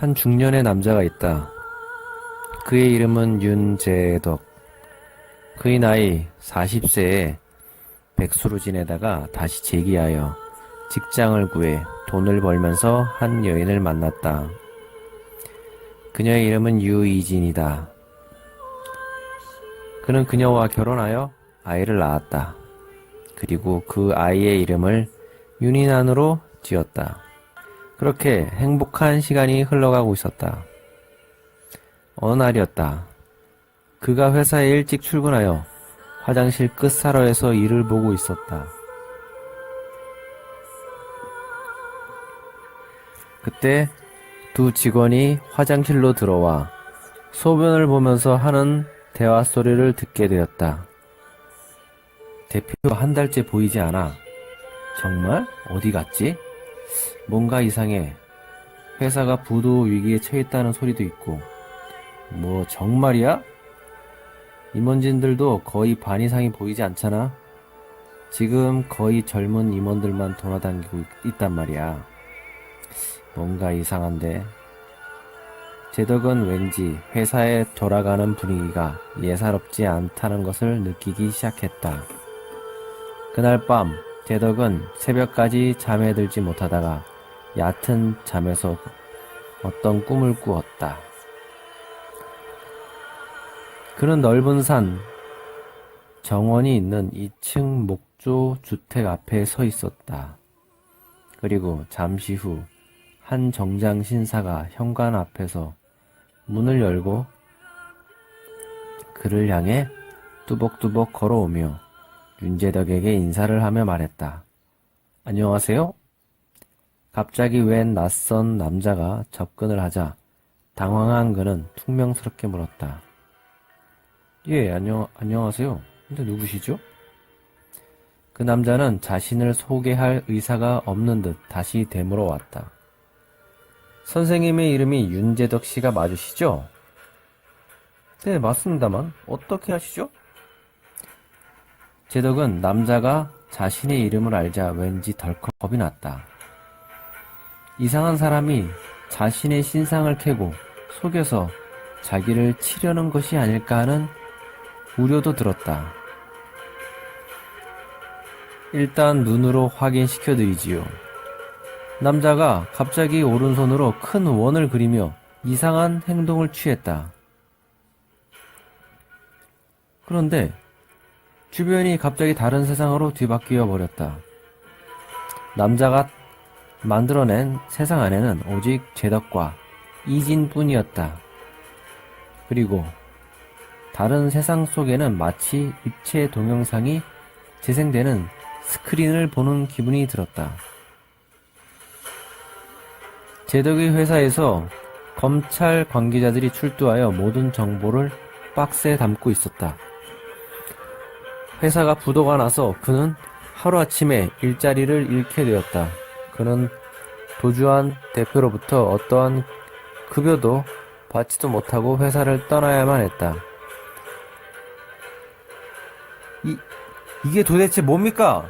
한 중년의 남자가 있다. 그의 이름은 윤재덕. 그의 나이 40세에 백수로 지내다가 다시 재기하여 직장을 구해 돈을 벌면서 한 여인을 만났다. 그녀의 이름은 유이진이다. 그는 그녀와 결혼하여 아이를 낳았다. 그리고 그 아이의 이름을 윤희난으로 지었다. 그렇게 행복한 시간이 흘러가고 있었다. 어느 날이었다. 그가 회사에 일찍 출근하여 화장실 끝사러에서 일을 보고 있었다. 그때 두 직원이 화장실로 들어와 소변을 보면서 하는 대화 소리를 듣게 되었다. 대표 한 달째 보이지 않아. 정말? 어디 갔지? 뭔가 이상해. 회사가 부도 위기에 처했다는 소리도 있고. 뭐 정말이야? 임원진들도 거의 반 이상이 보이지 않잖아. 지금 거의 젊은 임원들만 돌아다니고 있단 말이야. 뭔가 이상한데. 제덕은 왠지 회사에 돌아가는 분위기가 예사롭지 않다는 것을 느끼기 시작했다. 그날 밤 제덕은 새벽까지 잠에 들지 못하다가 얕은 잠에서 어떤 꿈을 꾸었다. 그는 넓은 산 정원이 있는 2층 목조 주택 앞에 서 있었다. 그리고 잠시 후 한 정장 신사가 현관 앞에서 문을 열고 그를 향해 뚜벅뚜벅 걸어오며 윤재덕에게 인사를 하며 말했다. 안녕하세요? 갑자기 웬 낯선 남자가 접근을 하자 당황한 그는 퉁명스럽게 물었다. 예, 안녕하세요. 근데 누구시죠? 그 남자는 자신을 소개할 의사가 없는 듯 다시 되물어 왔다. 선생님의 이름이 윤재덕 씨가 맞으시죠? 네, 맞습니다만 어떻게 하시죠? 재덕은 남자가 자신의 이름을 알자 왠지 덜컥 겁이 났다. 이상한 사람이 자신의 신상을 캐고 속여서 자기를 치려는 것이 아닐까 하는 우려도 들었다. 일단 눈으로 확인시켜드리지요. 남자가 갑자기 오른손으로 큰 원을 그리며 이상한 행동을 취했다. 그런데 주변이 갑자기 다른 세상으로 뒤바뀌어 버렸다. 남자가 만들어낸 세상 안에는 오직 제덕과 이진뿐이었다. 그리고 다른 세상 속에는 마치 입체 동영상이 재생되는 스크린을 보는 기분이 들었다. 제덕의 회사에서 검찰 관계자들이 출두하여 모든 정보를 박스에 담고 있었다. 회사가 부도가 나서 그는 하루아침에 일자리를 잃게 되었다. 그는 도주한 대표로부터 어떠한 급여도 받지도 못하고 회사를 떠나야만 했다. 이게 도대체 뭡니까?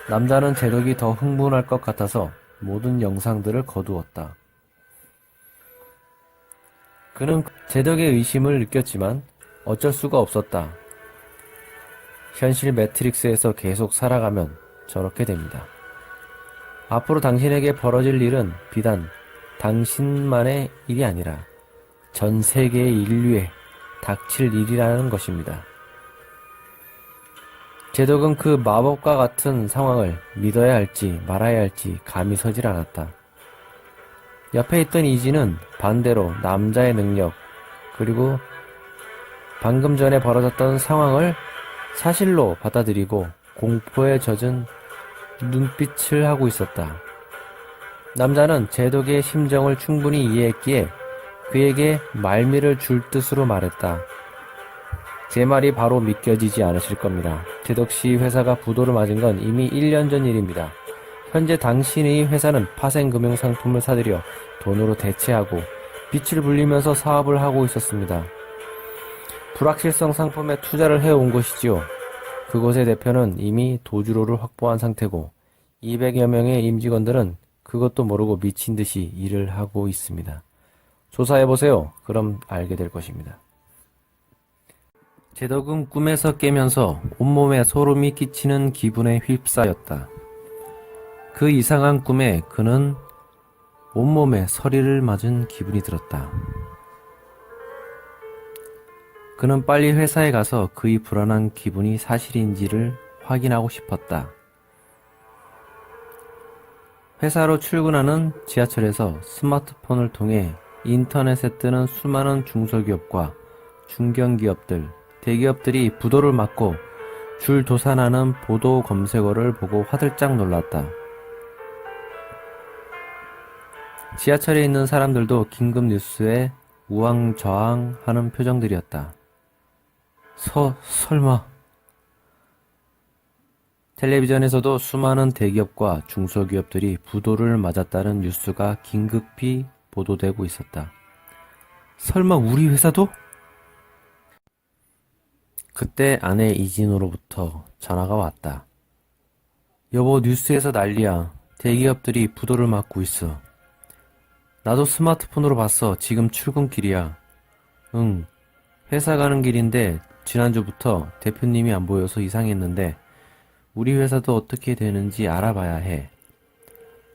남자는 제덕이 더 흥분할 것 같아서 모든 영상들을 거두었다. 그는 제덕의 의심을 느꼈지만 어쩔 수가 없었다. 현실 매트릭스에서 계속 살아가면 저렇게 됩니다. 앞으로 당신에게 벌어질 일은 비단 당신만의 일이 아니라 전 세계의 인류에 닥칠 일이라는 것입니다. 제덕은 그 마법과 같은 상황을 믿어야 할지 말아야 할지 감이 서질 않았다. 옆에 있던 이진은 반대로 남자의 능력 그리고 방금 전에 벌어졌던 상황을 사실로 받아들이고 공포에 젖은 눈빛을 하고 있었다. 남자는 제덕의 심정을 충분히 이해했기에 그에게 말미를 줄 뜻으로 말했다. 제 말이 바로 믿겨지지 않으실 겁니다. 제덕 씨 회사가 부도를 맞은 건 이미 1년 전 일입니다. 현재 당신의 회사는 파생 금융 상품을 사들여 돈으로 대체하고 빛을 불리면서 사업을 하고 있었습니다. 불확실성 상품에 투자를 해온 것이지요. 그곳의 대표는 이미 도주로를 확보한 상태고 200여 명의 임직원들은 그것도 모르고 미친 듯이 일을 하고 있습니다. 조사해보세요. 그럼 알게 될 것입니다. 제덕은 꿈에서 깨면서 온몸에 소름이 끼치는 기분에 휩싸였다. 그 이상한 꿈에 그는 온몸에 서리를 맞은 기분이 들었다. 그는 빨리 회사에 가서 그의 불안한 기분이 사실인지를 확인하고 싶었다. 회사로 출근하는 지하철에서 스마트폰을 통해 인터넷에 뜨는 수많은 중소기업과 중견기업들, 대기업들이 부도를 맞고 줄 도산하는 보도 검색어를 보고 화들짝 놀랐다. 지하철에 있는 사람들도 긴급 뉴스에 우왕좌왕하는 표정들이었다. 설마. 텔레비전에서도 수많은 대기업과 중소기업들이 부도를 맞았다는 뉴스가 긴급히 보도되고 있었다. 설마 우리 회사도? 그때 아내 이진호로부터 전화가 왔다. 여보, 뉴스에서 난리야. 대기업들이 부도를 맞고 있어. 나도 스마트폰으로 봤어. 지금 출근길이야. 응, 회사 가는 길인데 지난주부터 대표님이 안 보여서 이상했는데 우리 회사도 어떻게 되는지 알아봐야 해.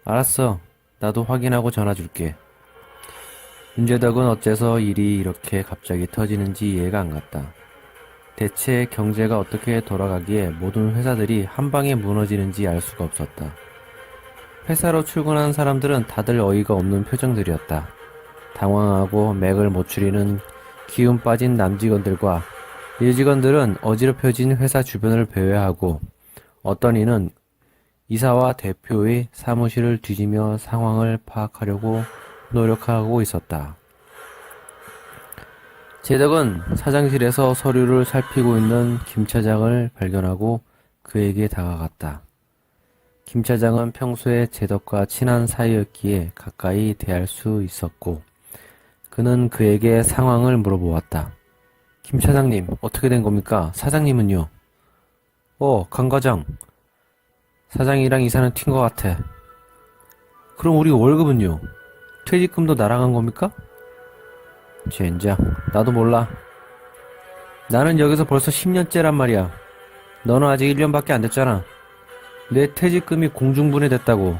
알았어. 나도 확인하고 전화 줄게. 윤재덕은 어째서 일이 이렇게 갑자기 터지는지 이해가 안 갔다. 대체 경제가 어떻게 돌아가기에 모든 회사들이 한 방에 무너지는지 알 수가 없었다. 회사로 출근한 사람들은 다들 어이가 없는 표정들이었다. 당황하고 맥을 못 추리는 기운 빠진 남직원들과 여직원들은 어지럽혀진 회사 주변을 배회하고 어떤 이는 이사와 대표의 사무실을 뒤지며 상황을 파악하려고 노력하고 있었다. 제덕은 사장실에서 서류를 살피고 있는 김 차장을 발견하고 그에게 다가갔다. 김 차장은 평소에 제덕과 친한 사이였기에 가까이 대할 수 있었고 그는 그에게 상황을 물어보았다. 김 차장님, 어떻게 된 겁니까? 사장님은요? 강 과장. 사장이랑 이사는 튄 것 같아. 그럼 우리 월급은요? 퇴직금도 날아간 겁니까? 젠장, 나도 몰라. 나는 여기서 벌써 10년째란 말이야. 너는 아직 1년밖에 안 됐잖아. 내 퇴직금이 공중분해됐다고.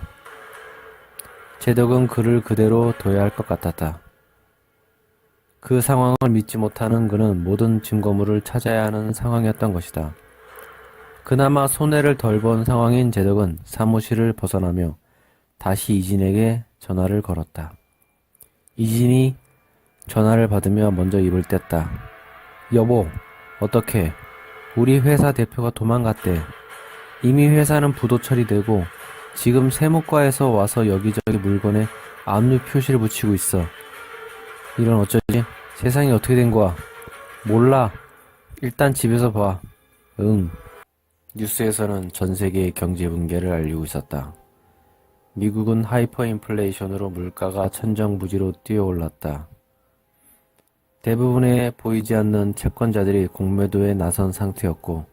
제덕은 그를 그대로 둬야 할 것 같았다. 그 상황을 믿지 못하는 그는 모든 증거물을 찾아야 하는 상황이었던 것이다. 그나마 손해를 덜 본 상황인 제덕은 사무실을 벗어나며 다시 이진에게 전화를 걸었다. 이진이 전화를 받으며 먼저 입을 뗐다. 여보, 어떡해. 우리 회사 대표가 도망갔대. 이미 회사는 부도 처리되고 지금 세무과에서 와서 여기저기 물건에 압류 표시를 붙이고 있어. 이런 어쩌지? 세상이 어떻게 된 거야? 몰라. 일단 집에서 봐. 응. 뉴스에서는 전 세계의 경제 붕괴를 알리고 있었다. 미국은 하이퍼인플레이션으로 물가가 천정부지로 뛰어올랐다. 대부분의 보이지 않는 채권자들이 공매도에 나선 상태였고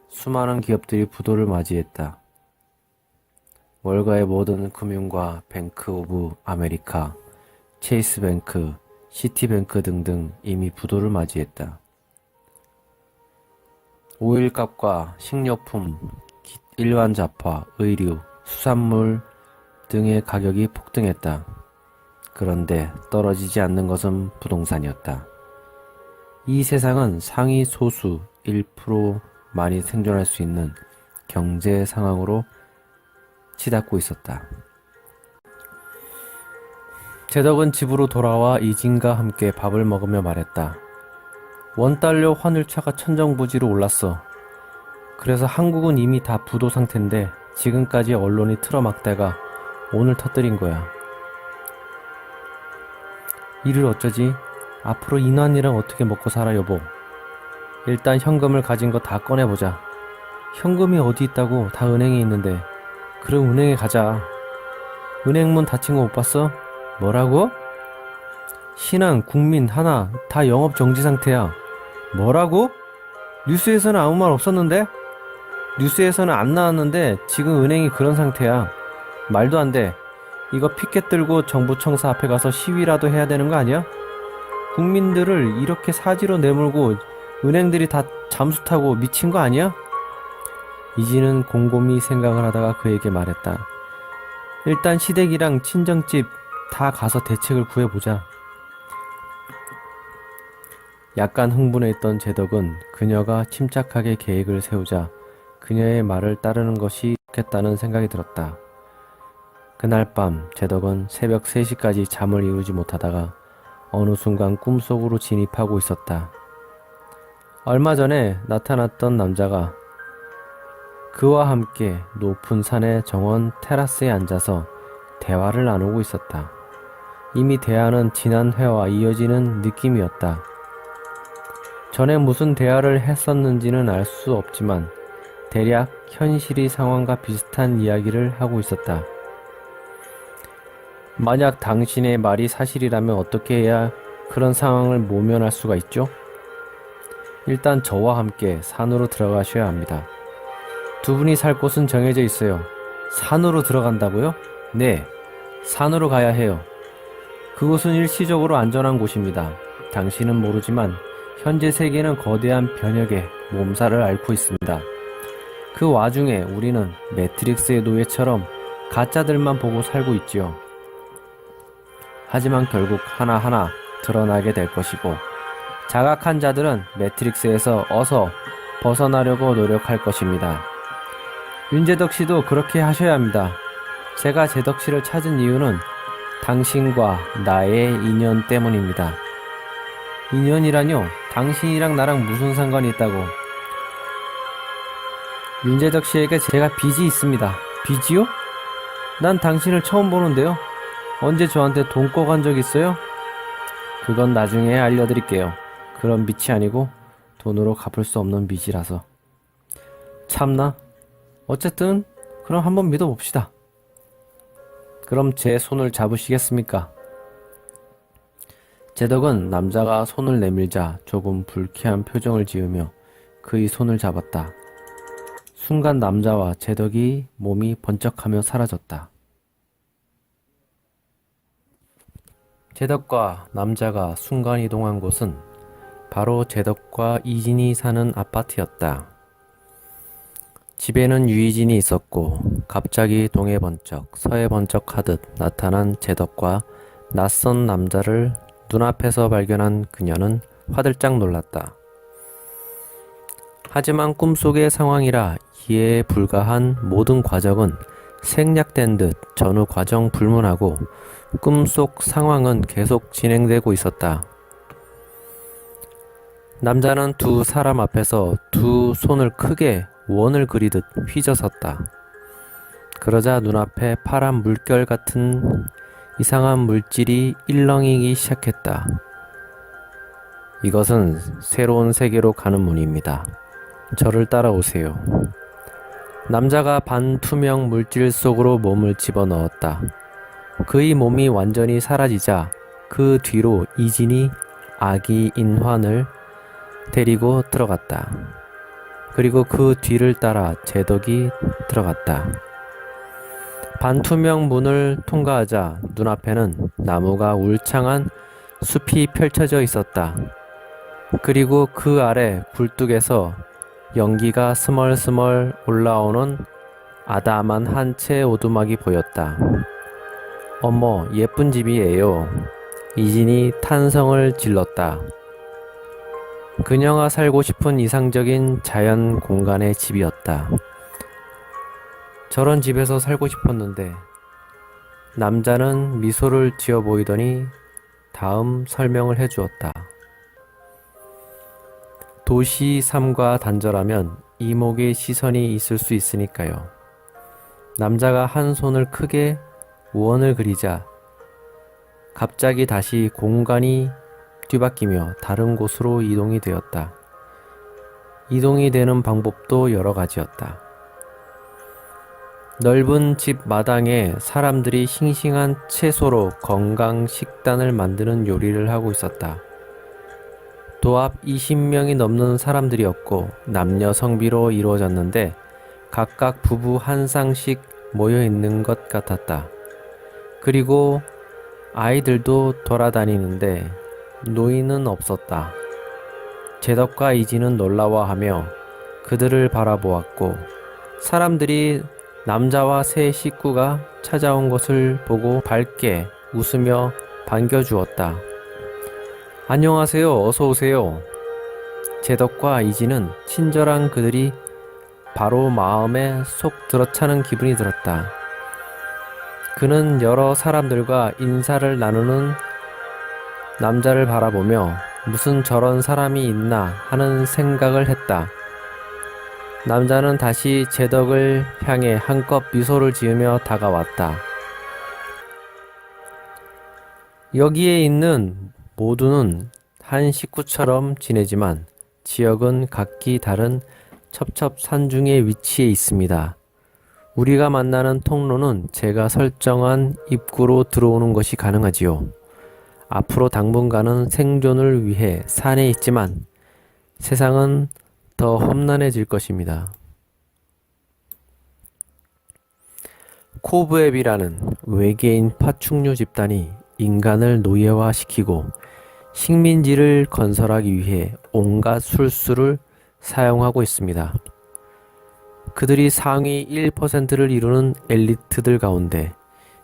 수많은 기업들이 부도를 맞이했다. 월가의 모든 금융과 뱅크 오브 아메리카, 체이스뱅크, 시티뱅크 등등 이미 부도를 맞이했다. 오일값과 식료품, 일반 잡화, 의류, 수산물 등의 가격이 폭등했다. 그런데 떨어지지 않는 것은 부동산이었다. 이 세상은 상위 소수 1%만이 생존할 수 있는 경제 상황으로 치닫고 있었다. 제덕은 집으로 돌아와 이진과 함께 밥을 먹으며 말했다. 원달러 환율차가 천정부지로 올랐어. 그래서 한국은 이미 다 부도 상태인데 지금까지 언론이 틀어막다가 오늘 터뜨린 거야. 이를 어쩌지? 앞으로 인환이랑 어떻게 먹고 살아 여보? 일단 현금을 가진 거 다 꺼내보자. 현금이 어디 있다고? 다 은행에 있는데. 그럼 은행에 가자. 은행문 닫힌 거 못 봤어? 뭐라고? 신한, 국민, 하나 다 영업 정지 상태야. 뭐라고? 뉴스에서는 아무 말 없었는데? 뉴스에서는 안 나왔는데 지금 은행이 그런 상태야. 말도 안 돼. 이거 피켓 들고 정부 청사 앞에 가서 시위라도 해야 되는 거 아니야? 국민들을 이렇게 사지로 내몰고 은행들이 다 잠수 타고 미친 거 아니야? 이진은 곰곰이 생각을 하다가 그에게 말했다. 일단 시댁이랑 친정집 다 가서 대책을 구해보자. 약간 흥분해있던 제덕은 그녀가 침착하게 계획을 세우자 그녀의 말을 따르는 것이 좋겠다는 생각이 들었다. 그날 밤 제덕은 새벽 3시까지 잠을 이루지 못하다가 어느 순간 꿈속으로 진입하고 있었다. 얼마 전에 나타났던 남자가 그와 함께 높은 산의 정원 테라스에 앉아서 대화를 나누고 있었다. 이미 대화는 지난 회와 이어지는 느낌이었다. 전에 무슨 대화를 했었는지는 알 수 없지만 대략 현실의 상황과 비슷한 이야기를 하고 있었다. 만약 당신의 말이 사실이라면 어떻게 해야 그런 상황을 모면할 수가 있죠? 일단 저와 함께 산으로 들어가셔야 합니다. 두 분이 살 곳은 정해져 있어요. 산으로 들어간다고요? 네, 산으로 가야 해요. 그곳은 일시적으로 안전한 곳입니다. 당신은 모르지만 현재 세계는 거대한 변혁의 몸살을 앓고 있습니다. 그 와중에 우리는 매트릭스의 노예처럼 가짜들만 보고 살고 있지요. 하지만 결국 하나하나 드러나게 될 것이고 자각한 자들은 매트릭스에서 어서 벗어나려고 노력할 것입니다. 윤재덕 씨도 그렇게 하셔야 합니다. 제가 재덕 씨를 찾은 이유는 당신과 나의 인연 때문입니다. 인연이라뇨? 당신이랑 나랑 무슨 상관이 있다고? 윤재덕 씨에게 제가 빚이 있습니다. 빚이요? 난 당신을 처음 보는데요. 언제 저한테 돈 꿔간 적 있어요? 그건 나중에 알려드릴게요. 그런 빚이 아니고 돈으로 갚을 수 없는 빚이라서. 참나? 어쨌든 그럼 한번 믿어봅시다. 그럼 제 손을 잡으시겠습니까? 제덕은 남자가 손을 내밀자 조금 불쾌한 표정을 지으며 그의 손을 잡았다. 순간 남자와 제덕이 몸이 번쩍하며 사라졌다. 제덕과 남자가 순간이동한 곳은 바로 제덕과 이진이 사는 아파트였다. 집에는 유이진이 있었고 갑자기 동해 번쩍 서해 번쩍 하듯 나타난 제덕과 낯선 남자를 눈앞에서 발견한 그녀는 화들짝 놀랐다. 하지만 꿈속의 상황이라 이해에 불과한 모든 과정은 생략된 듯 전후 과정 불문하고 꿈속 상황은 계속 진행되고 있었다. 남자는 두 사람 앞에서 두 손을 크게 원을 그리듯 휘저었다. 그러자 눈앞에 파란 물결 같은 이상한 물질이 일렁이기 시작했다. 이것은 새로운 세계로 가는 문입니다. 저를 따라오세요. 남자가 반투명 물질 속으로 몸을 집어넣었다. 그의 몸이 완전히 사라지자 그 뒤로 이진이 아기 인환을 데리고 들어갔다. 그리고 그 뒤를 따라 제덕이 들어갔다. 반투명 문을 통과하자 눈앞에는 나무가 울창한 숲이 펼쳐져 있었다. 그리고 그 아래 굴뚝에서 연기가 스멀스멀 올라오는 아담한 한 채의 오두막이 보였다. 어머, 예쁜 집이에요. 이진이 탄성을 질렀다. 그녀가 살고 싶은 이상적인 자연 공간의 집이었다. 저런 집에서 살고 싶었는데 남자는 미소를 지어 보이더니 다음 설명을 해주었다. 도시 삶과 단절하면 이목의 시선이 있을 수 있으니까요. 남자가 한 손을 크게 원을 그리자 갑자기 다시 공간이 뒤바뀌며 다른 곳으로 이동이 되었다. 이동이 되는 방법도 여러 가지였다. 넓은 집 마당에 사람들이 싱싱한 채소로 건강 식단을 만드는 요리를 하고 있었다. 도합 20명이 넘는 사람들이었고 남녀 성비로 이루어졌는데 각각 부부 한 쌍씩 모여 있는 것 같았다. 그리고 아이들도 돌아다니는데 노인은 없었다. 제덕과 이지는 놀라워하며 그들을 바라보았고 사람들이 남자와 세 식구가 찾아온 것을 보고 밝게 웃으며 반겨주었다. 안녕하세요. 어서 오세요. 제덕과 이지는 친절한 그들이 바로 마음에 쏙 들어차는 기분이 들었다. 그는 여러 사람들과 인사를 나누는 남자를 바라보며 무슨 저런 사람이 있나 하는 생각을 했다. 남자는 다시 제덕을 향해 한껏 미소를 지으며 다가왔다. 여기에 있는 모두는 한 식구처럼 지내지만 지역은 각기 다른 첩첩산중의 위치에 있습니다. 우리가 만나는 통로는 제가 설정한 입구로 들어오는 것이 가능하지요. 앞으로 당분간은 생존을 위해 산에 있지만 세상은 더 험난해질 것입니다. 코브앱이라는 외계인 파충류 집단이 인간을 노예화시키고 식민지를 건설하기 위해 온갖 술수를 사용하고 있습니다. 그들이 상위 1%를 이루는 엘리트들 가운데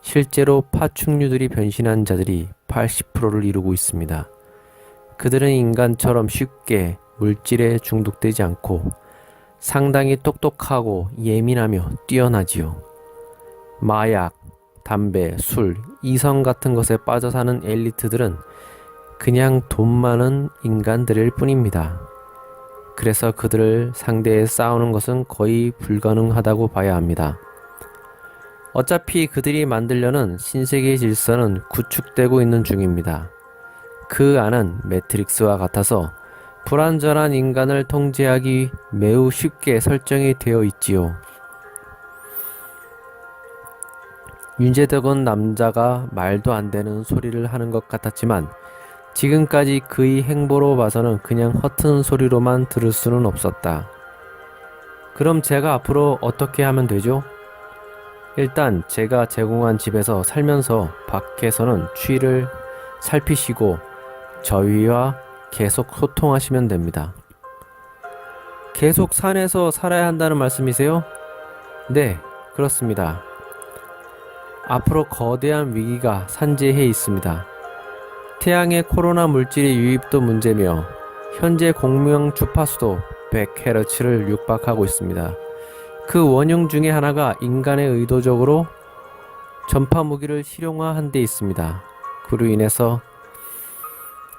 실제로 파충류들이 변신한 자들이 80%를 이루고 있습니다. 그들은 인간처럼 쉽게 물질에 중독되지 않고 상당히 똑똑하고 예민하며 뛰어나지요. 마약, 담배, 술, 이성 같은 것에 빠져 사는 엘리트들은 그냥 돈 많은 인간들일 뿐입니다. 그래서 그들을 상대해 싸우는 것은 거의 불가능하다고 봐야 합니다. 어차피 그들이 만들려는 신세계의 질서는 구축되고 있는 중입니다. 그 안은 매트릭스와 같아서 불완전한 인간을 통제하기 매우 쉽게 설정이 되어 있지요. 윤재덕은 남자가 말도 안 되는 소리를 하는 것 같았지만 지금까지 그의 행보로 봐서는 그냥 허튼 소리로만 들을 수는 없었다. 그럼 제가 앞으로 어떻게 하면 되죠? 일단 제가 제공한 집에서 살면서 밖에서는 추위를 살피시고 저희와 계속 소통하시면 됩니다. 계속 산에서 살아야 한다는 말씀이세요? 네, 그렇습니다. 앞으로 거대한 위기가 산재해 있습니다. 태양의 코로나 물질의 유입도 문제며 현재 공명 주파수도 100Hz를 육박하고 있습니다. 그 원흉 중에 하나가 인간의 의도적으로 전파 무기를 실용화한 데 있습니다. 그로 인해서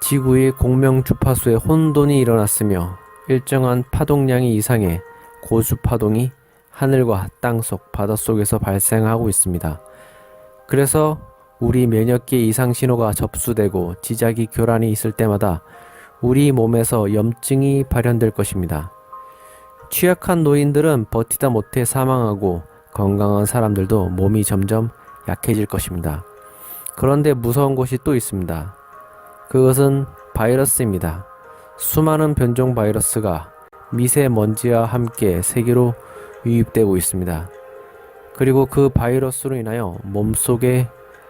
지구의 공명 주파수에 혼돈이 일어났으며 일정한 파동량이 이상의 고주 파동이 하늘과 땅속 바닷속에서 발생하고 있습니다. 그래서 우리 면역계 이상 신호가 접수되고 지자기 교란이 있을 때마다 우리 몸에서 염증이 발현될 것입니다. 취약한 노인들은 버티다 못해 사망하고 건강한 사람들도 몸이 점점 약해질 것입니다. 그런데 무서운 것이 또 있습니다. 그것은 바이러스입니다. 수많은 변종 바이러스가 미세먼지와 함께 세계로 유입되고 있습니다. 그리고 그 바이러스로 인하여 몸속에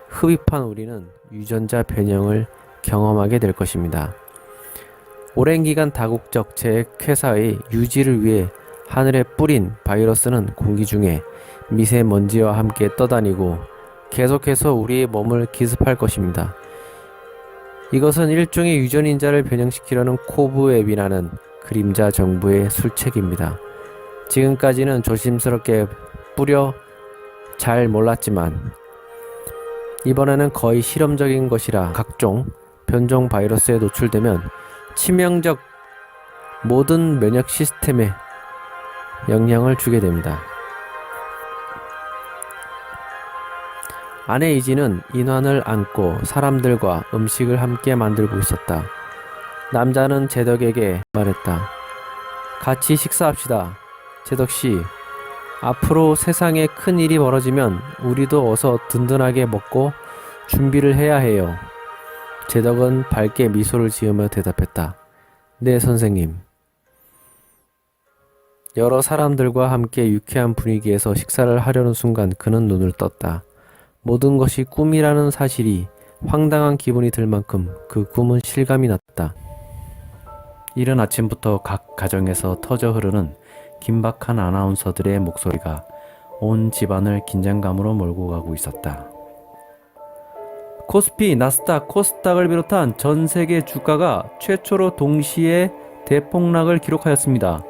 흡입한 우리는 유전자 변형을 경험하게 될 것입니다. 오랜 기간 다국적 제약회사의 유지를 위해 하늘에 뿌린 바이러스는 공기 중에 미세먼지와 함께 떠다니고 계속해서 우리의 몸을 기습할 것입니다. 이것은 일종의 유전인자를 변형시키려는 코브앱이라는 그림자 정부의 술책입니다. 지금까지는 조심스럽게 뿌려 잘 몰랐지만 이번에는 거의 실험적인 것이라 각종 변종 바이러스에 노출되면 치명적 모든 면역 시스템에 영향을 주게 됩니다. 아내 이지는 인환을 안고 사람들과 음식을 함께 만들고 있었다. 남자는 제덕에게 말했다. 같이 식사합시다. 제덕씨, 앞으로 세상에 큰 일이 벌어지면 우리도 어서 든든하게 먹고 준비를 해야 해요. 제덕은 밝게 미소를 지으며 대답했다. 네, 선생님. 여러 사람들과 함께 유쾌한 분위기에서 식사를 하려는 순간 그는 눈을 떴다. 모든 것이 꿈이라는 사실이 황당한 기분이 들 만큼 그 꿈은 실감이 났다. 이른 아침부터 각 가정에서 터져 흐르는 긴박한 아나운서들의 목소리가 온 집안을 긴장감으로 몰고 가고 있었다. 코스피, 나스닥, 코스닥을 비롯한 전 세계 주가가 최초로 동시에 대폭락을 기록하였습니다.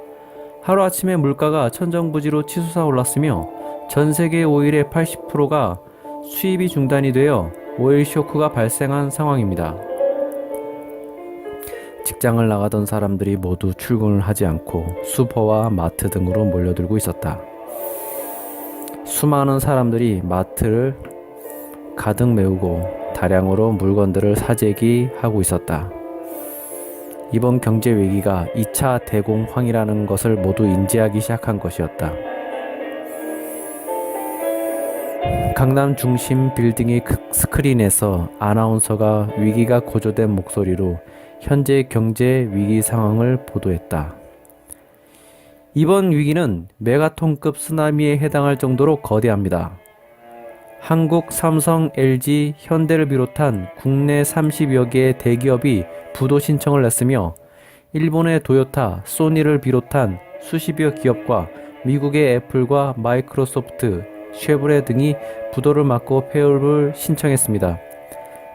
하루아침에 물가가 천정부지로 치솟아 올랐으며 전 세계 오일의 80%가 수입이 중단이 되어 오일 쇼크가 발생한 상황입니다. 직장을 나가던 사람들이 모두 출근을 하지 않고 슈퍼와 마트 등으로 몰려들고 있었다. 수많은 사람들이 마트를 가득 메우고 다량으로 물건들을 사재기하고 있었다. 이번 경제 위기가 2차 대공황이라는 것을 모두 인지하기 시작한 것이었다. 강남 중심 빌딩의 스크린에서 아나운서가 위기가 고조된 목소리로 현재 경제 위기 상황을 보도했다. 이번 위기는 메가톤급 쓰나미에 해당할 정도로 거대합니다. 한국, 삼성, LG, 현대를 비롯한 국내 30여 개의 대기업이 부도 신청을 냈으며 일본의 도요타, 소니를 비롯한 수십여 기업과 미국의 애플과 마이크로소프트, 쉐보레 등이 부도를 막고 폐업을 신청했습니다.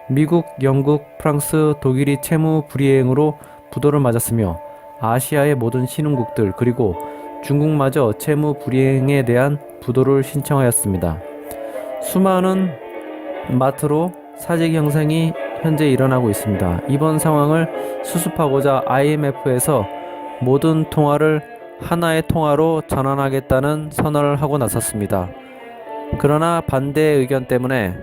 미국, 영국, 프랑스, 독일이 채무 불이행으로 부도를 맞았으며 아시아의 모든 신흥국들 그리고 중국마저 채무 불이행에 대한 부도를 신청하였습니다. 수많은 마트로 사재기 현상이 현재 일어나고 있습니다. 이번 상황을 수습하고자 IMF에서 모든 통화를 하나의 통화로 전환하겠다는 선언을 하고 나섰습니다. 그러나 반대 의견 때문에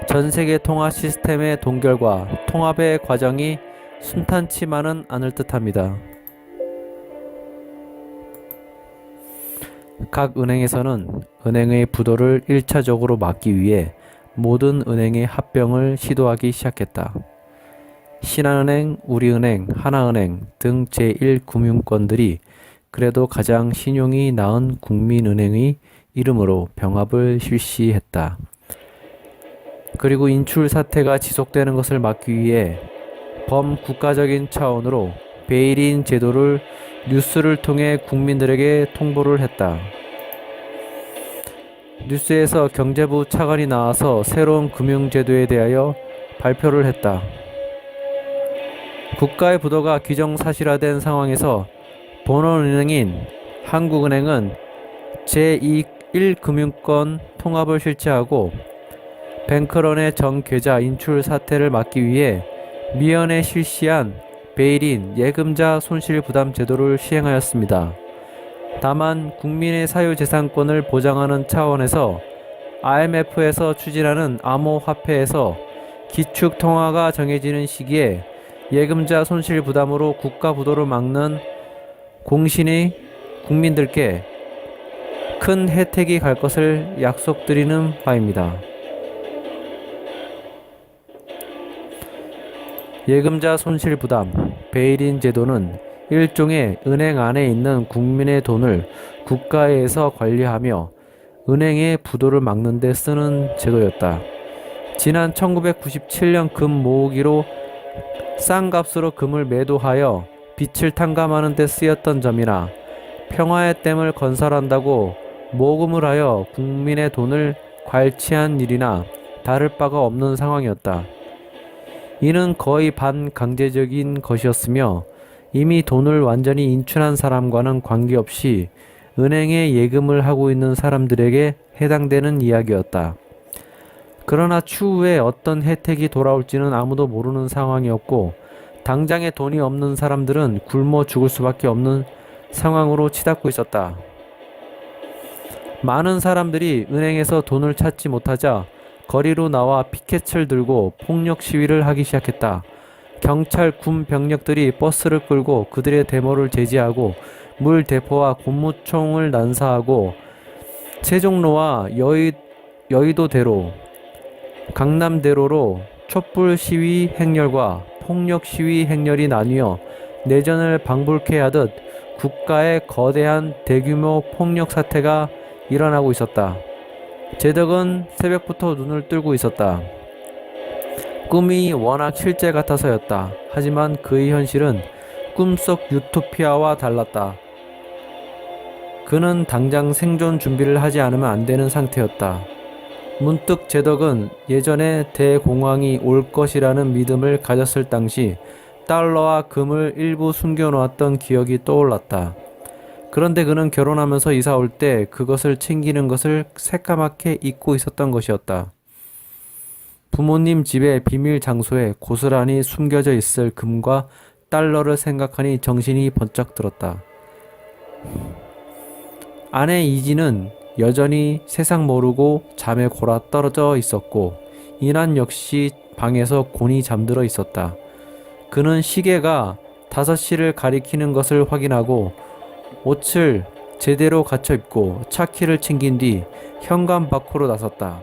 전 세계 통화 시스템의 동결과 통합의 과정이 순탄치만은 않을 듯합니다. 각 은행에서는 은행의 부도를 1차적으로 막기 위해 모든 은행의 합병을 시도하기 시작했다. 신한은행, 우리은행, 하나은행 등 제1금융권들이 그래도 가장 신용이 나은 국민은행의 이름으로 병합을 실시했다. 그리고 인출 사태가 지속되는 것을 막기 위해 범국가적인 차원으로 베일인 제도를 뉴스를 통해 국민들에게 통보를 했다. 뉴스에서 경제부 차관이 나와서 새로운 금융제도에 대하여 발표를 했다. 국가의 부도가 기정사실화된 상황에서 본원은행인 한국은행은 제1금융권 통합을 실시하고 뱅크런의 전 계좌 인출 사태를 막기 위해 미연에 실시한 베일인 예금자 손실부담 제도를 시행하였습니다. 다만 국민의 사유재산권을 보장하는 차원에서 IMF에서 추진하는 암호화폐에서 기축통화가 정해지는 시기에 예금자 손실부담으로 국가 부도를 막는 공신이 국민들께 큰 혜택이 갈 것을 약속드리는 바입니다. 예금자 손실부담, 베일인 제도는 일종의 은행 안에 있는 국민의 돈을 국가에서 관리하며 은행의 부도를 막는 데 쓰는 제도였다. 지난 1997년 금 모으기로 싼 값으로 금을 매도하여 빚을 탕감하는 데 쓰였던 점이나 평화의 댐을 건설한다고 모금을 하여 국민의 돈을 괄치한 일이나 다를 바가 없는 상황이었다. 이는 거의 반강제적인 것이었으며 이미 돈을 완전히 인출한 사람과는 관계없이 은행에 예금을 하고 있는 사람들에게 해당되는 이야기였다. 그러나 추후에 어떤 혜택이 돌아올지는 아무도 모르는 상황이었고 당장에 돈이 없는 사람들은 굶어 죽을 수밖에 없는 상황으로 치닫고 있었다. 많은 사람들이 은행에서 돈을 찾지 못하자 거리로 나와 피켓을 들고 폭력 시위를 하기 시작했다. 경찰, 군 병력들이 버스를 끌고 그들의 데모를 제지하고 물대포와 고무총을 난사하고 세종로와 여의도대로, 강남대로로 촛불 시위 행렬과 폭력 시위 행렬이 나뉘어 내전을 방불케 하듯 국가의 거대한 대규모 폭력 사태가 일어나고 있었다. 제덕은 새벽부터 눈을 뜨고 있었다. 꿈이 워낙 실제 같아서였다. 하지만 그의 현실은 꿈속 유토피아와 달랐다. 그는 당장 생존 준비를 하지 않으면 안 되는 상태였다. 문득 제덕은 예전에 대공황이 올 것이라는 믿음을 가졌을 당시 달러와 금을 일부 숨겨놓았던 기억이 떠올랐다. 그런데 그는 결혼하면서 이사 올 때 그것을 챙기는 것을 새까맣게 잊고 있었던 것이었다. 부모님 집의 비밀 장소에 고스란히 숨겨져 있을 금과 달러를 생각하니 정신이 번쩍 들었다. 아내 이지는 여전히 세상 모르고 잠에 골아 떨어져 있었고 이난 역시 방에서 곤히 잠들어 있었다. 그는 시계가 5시를 가리키는 것을 확인하고 옷을 제대로 갖춰 입고 차키를 챙긴 뒤 현관 밖으로 나섰다.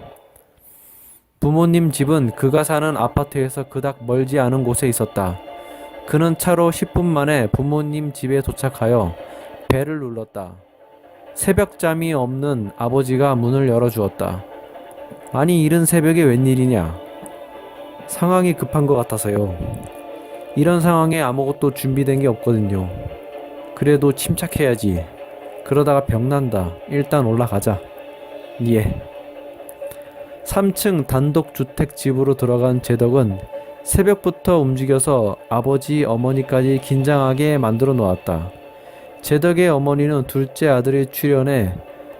부모님 집은 그가 사는 아파트에서 그닥 멀지 않은 곳에 있었다. 그는 차로 10분 만에 부모님 집에 도착하여 벨을 눌렀다. 새벽잠이 없는 아버지가 문을 열어주었다. 아니, 이른 새벽에 웬일이냐? 상황이 급한 것 같아서요. 이런 상황에 아무것도 준비된 게 없거든요. 그래도 침착해야지. 그러다가 병난다. 일단 올라가자. 예. 3층 단독주택 집으로 들어간 제덕은 새벽부터 움직여서 아버지, 어머니까지 긴장하게 만들어 놓았다. 제덕의 어머니는 둘째 아들의 출연에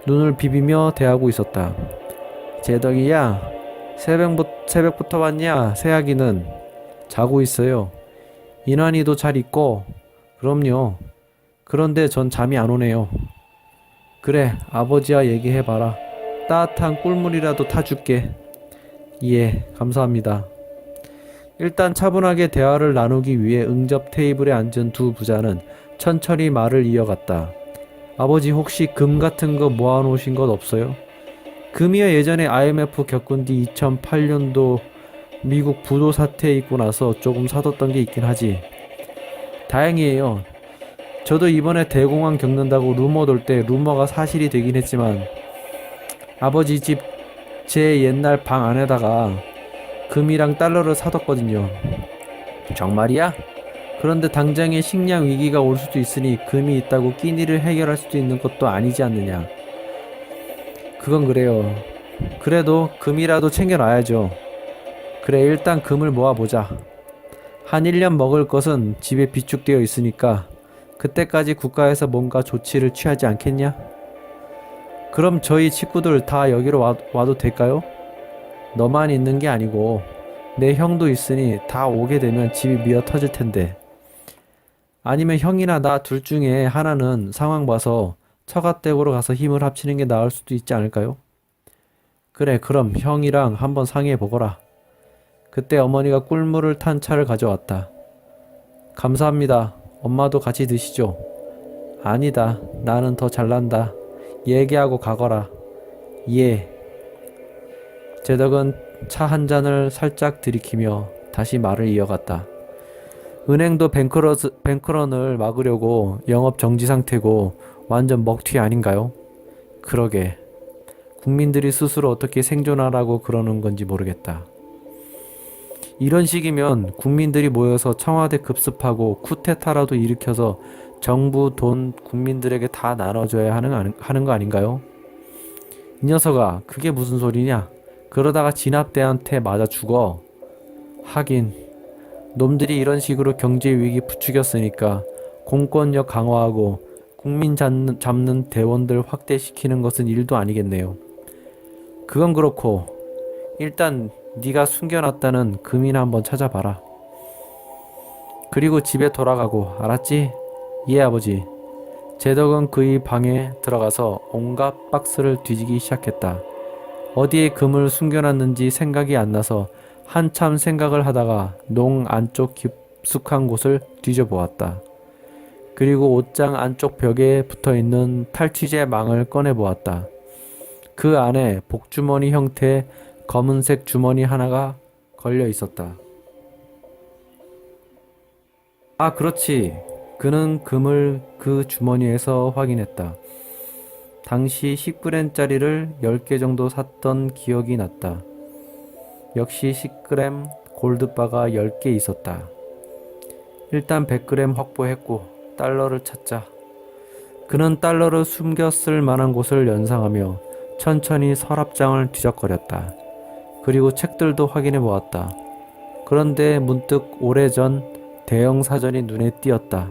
눈을 비비며 대하고 있었다. 제덕이야, 새벽부터 왔냐? 새아기는 자고 있어요. 인환이도 잘 있고? 그럼요. 그런데 전 잠이 안 오네요. 그래, 아버지와 얘기해봐라. 따뜻한 꿀물이라도 타줄게. 예, 감사합니다. 일단 차분하게 대화를 나누기 위해 응접 테이블에 앉은 두 부자는 천천히 말을 이어갔다. 아버지, 혹시 금 같은 거 모아놓으신 것 없어요? 금이야, 예전에 IMF 겪은 뒤 2008년도 미국 부도 사태 있고 나서 조금 사뒀던 게 있긴 하지. 다행이에요. 저도 이번에 대공황 겪는다고 루머 돌 때 루머가 사실이 되긴 했지만 아버지 집 제 옛날 방 안에다가 금이랑 달러를 사뒀거든요. 정말이야? 그런데 당장에 식량 위기가 올 수도 있으니 금이 있다고 끼니를 해결할 수도 있는 것도 아니지 않느냐. 그건 그래요. 그래도 금이라도 챙겨놔야죠. 그래, 일단 금을 모아보자. 한 1년 먹을 것은 집에 비축되어 있으니까 그때까지 국가에서 뭔가 조치를 취하지 않겠냐? 그럼 저희 친구들 다 여기로 와도 될까요? 너만 있는 게 아니고 내 형도 있으니 다 오게 되면 집이 미어 터질 텐데. 아니면 형이나 나 둘 중에 하나는 상황 봐서 처가댁으로 가서 힘을 합치는 게 나을 수도 있지 않을까요? 그래, 그럼 형이랑 한번 상의해 보거라. 그때 어머니가 꿀물을 탄 차를 가져왔다. 감사합니다. 엄마도 같이 드시죠. 아니다. 나는 더 잘난다. 얘기하고 가거라. 예. 제덕은 차 한 잔을 살짝 들이키며 다시 말을 이어갔다. 은행도 뱅크런을 막으려고 영업 정지 상태고 완전 먹튀 아닌가요? 그러게. 국민들이 스스로 어떻게 생존하라고 그러는 건지 모르겠다. 이런 식이면 국민들이 모여서 청와대 급습하고 쿠데타라도 일으켜서 정부 돈 국민들에게 다 나눠줘야 하는 거 아닌가요? 이 녀석아, 그게 무슨 소리냐? 그러다가 진압대한테 맞아 죽어. 하긴 놈들이 이런 식으로 경제 위기 부추겼으니까 공권력 강화하고 국민 잡는 대원들 확대시키는 것은 일도 아니겠네요. 그건 그렇고 일단 네가 숨겨놨다는 금이나 한번 찾아봐라. 그리고 집에 돌아가고, 알았지? 예, 아버지. 제덕은 그의 방에 들어가서 온갖 박스를 뒤지기 시작했다. 어디에 금을 숨겨놨는지 생각이 안 나서 한참 생각을 하다가 농 안쪽 깊숙한 곳을 뒤져보았다. 그리고 옷장 안쪽 벽에 붙어있는 탈취제 망을 꺼내보았다. 그 안에 복주머니 형태의 검은색 주머니 하나가 걸려 있었다. 아, 그렇지. 그는 금을 그 주머니에서 확인했다. 당시 10g짜리를 10개 정도 샀던 기억이 났다. 역시 10g 골드바가 10개 있었다. 일단 100g 확보했고 달러를 찾자. 그는 달러를 숨겼을 만한 곳을 연상하며 천천히 서랍장을 뒤적거렸다. 그리고 책들도 확인해 보았다. 그런데 문득 오래전 대형 사전이 눈에 띄었다.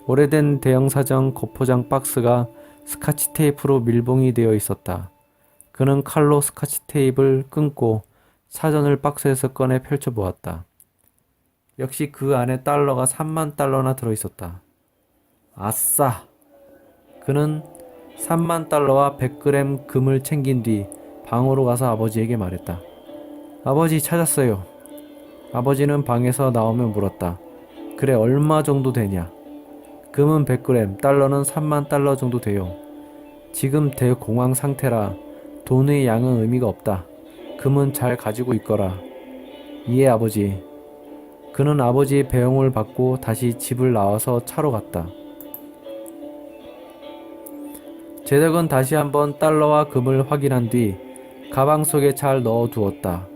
오래된 대형 사전 거포장 박스가 스카치 테이프로 밀봉이 되어 있었다. 그는 칼로 스카치 테이프를 끊고 사전을 박스에서 꺼내 펼쳐보았다. 역시 그 안에 달러가 3만 달러나 들어있었다. 아싸! 그는 3만 달러와 100g 금을 챙긴 뒤 방으로 가서 아버지에게 말했다. 아버지 찾았어요. 아버지는 방에서 나오며 물었다. 그래 얼마 정도 되냐? 금은 100g, 달러는 3만 달러 정도 돼요. 지금 대공황 상태라 돈의 양은 의미가 없다. 금은 잘 가지고 있거라. 예 아버지. 그는 아버지의 배웅을 받고 다시 집을 나와서 차로 갔다. 제덕은 다시 한번 달러와 금을 확인한 뒤 가방 속에 잘 넣어두었다.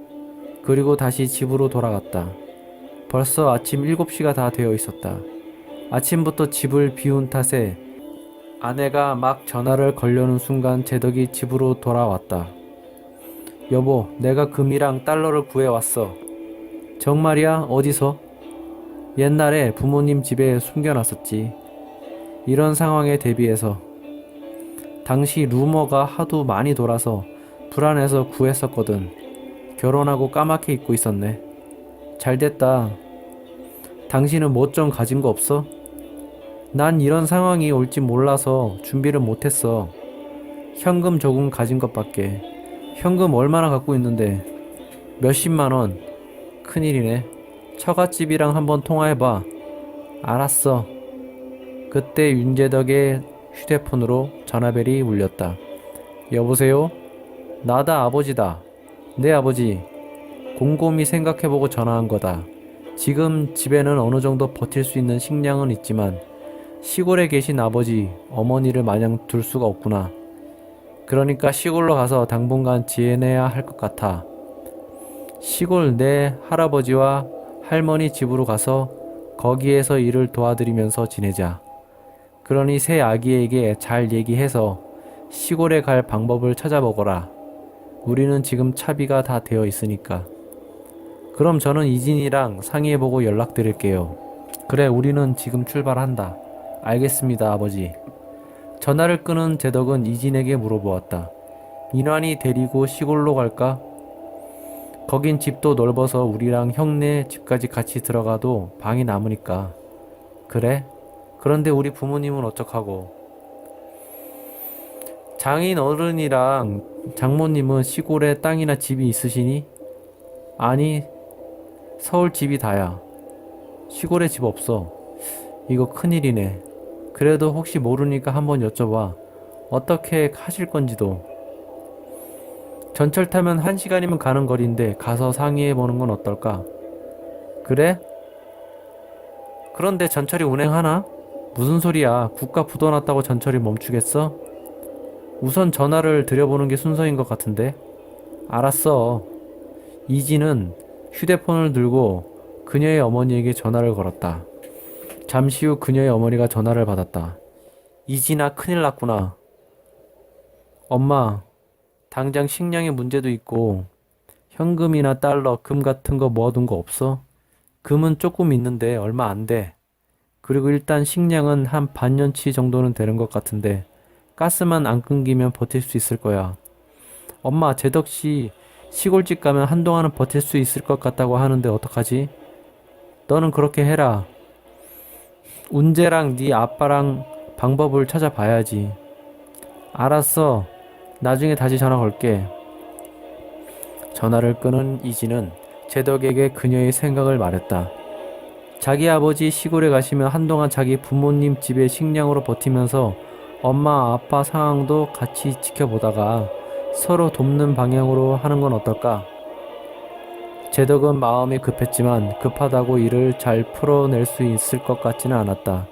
그리고 다시 집으로 돌아갔다. 벌써 아침 7시가 다 되어 있었다. 아침부터 집을 비운 탓에 아내가 막 전화를 걸려는 순간 제덕이 집으로 돌아왔다. 여보, 내가 금이랑 달러를 구해왔어. 정말이야? 어디서? 옛날에 부모님 집에 숨겨놨었지. 이런 상황에 대비해서 당시 루머가 하도 많이 돌아서 불안해서 구했었거든. 결혼하고 까맣게 잊고 있었네. 잘됐다. 당신은 뭐 좀 가진 거 없어? 난 이런 상황이 올지 몰라서 준비를 못했어. 현금 조금 가진 것밖에. 현금 얼마나 갖고 있는데? 몇십만 원. 큰일이네. 처갓집이랑 한번 통화해봐. 알았어. 그때 윤재덕의 휴대폰으로 전화벨이 울렸다. 여보세요? 나다 아버지다. 네 아버지. 곰곰이 생각해보고 전화한 거다. 지금 집에는 어느 정도 버틸 수 있는 식량은 있지만 시골에 계신 아버지, 어머니를 마냥 둘 수가 없구나. 그러니까 시골로 가서 당분간 지내야 할 것 같아. 시골 내 할아버지와 할머니 집으로 가서 거기에서 일을 도와드리면서 지내자. 그러니 새 아기에게 잘 얘기해서 시골에 갈 방법을 찾아보거라. 우리는 지금 차비가 다 되어 있으니까. 그럼 저는 이진이랑 상의해보고 연락드릴게요. 그래, 우리는 지금 출발한다. 알겠습니다, 아버지. 전화를 끊은 제덕은 이진에게 물어보았다. 인환이 데리고 시골로 갈까? 거긴 집도 넓어서 우리랑 형네 집까지 같이 들어가도 방이 남으니까. 그래? 그런데 우리 부모님은 어떡하고? 장인 어른이랑 장모님은 시골에 땅이나 집이 있으시니? 아니, 서울 집이 다야. 시골에 집 없어. 이거 큰일이네. 그래도 혹시 모르니까 한번 여쭤봐. 어떻게 하실 건지도. 전철 타면 1시간이면 가는 거리인데 가서 상의해보는 건 어떨까? 그래? 그런데 전철이 운행하나? 무슨 소리야. 국가 부도 났다고 전철이 멈추겠어? 우선 전화를 드려보는 게 순서인 것 같은데. 알았어. 이진은 휴대폰을 들고 그녀의 어머니에게 전화를 걸었다. 잠시 후 그녀의 어머니가 전화를 받았다. 이진아, 큰일 났구나. 엄마, 당장 식량에 문제도 있고 현금이나 달러, 금 같은 거 모아둔 거 없어? 금은 조금 있는데 얼마 안 돼. 그리고 일단 식량은 한 반년치 정도는 되는 것 같은데 가스만 안 끊기면 버틸 수 있을 거야. 엄마, 제덕씨 시골집 가면 한동안은 버틸 수 있을 것 같다고 하는데 어떡하지? 너는 그렇게 해라. 운재랑 네 아빠랑 방법을 찾아봐야지. 알았어. 나중에 다시 전화 걸게. 전화를 끊은 이진은 제덕에게 그녀의 생각을 말했다. 자기 아버지 시골에 가시면 한동안 자기 부모님 집에 식량으로 버티면서 엄마 아빠 상황도 같이 지켜보다가 서로 돕는 방향으로 하는 건 어떨까? 제덕은 마음이 급했지만 급하다고 일을 잘 풀어낼 수 있을 것 같지는 않았다.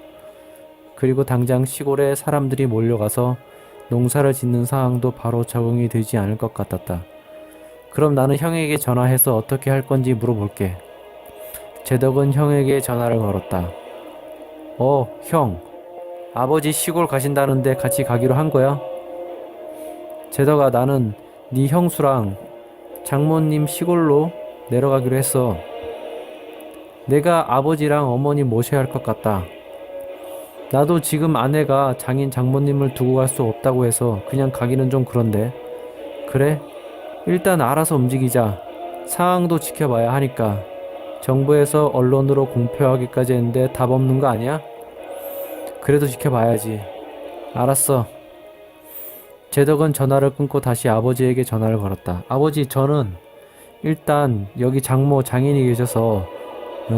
그리고 당장 시골에 사람들이 몰려가서 농사를 짓는 상황도 바로 적응이 되지 않을 것 같았다. 그럼 나는 형에게 전화해서 어떻게 할 건지 물어볼게. 제덕은 형에게 전화를 걸었다. 형. 아버지 시골 가신다는데 같이 가기로 한 거야? 제덕아, 나는 네 형수랑 장모님 시골로 내려가기로 했어. 내가 아버지랑 어머니 모셔야 할 것 같다. 나도 지금 아내가 장인 장모님을 두고 갈 수 없다고 해서 그냥 가기는 좀 그런데. 그래? 일단 알아서 움직이자. 상황도 지켜봐야 하니까. 정부에서 언론으로 공표하기까지 했는데 답 없는 거 아니야? 그래도 지켜봐야지. 알았어. 제덕은 전화를 끊고 다시 아버지에게 전화를 걸었다. 아버지, 저는 일단 여기 장모 장인이 계셔서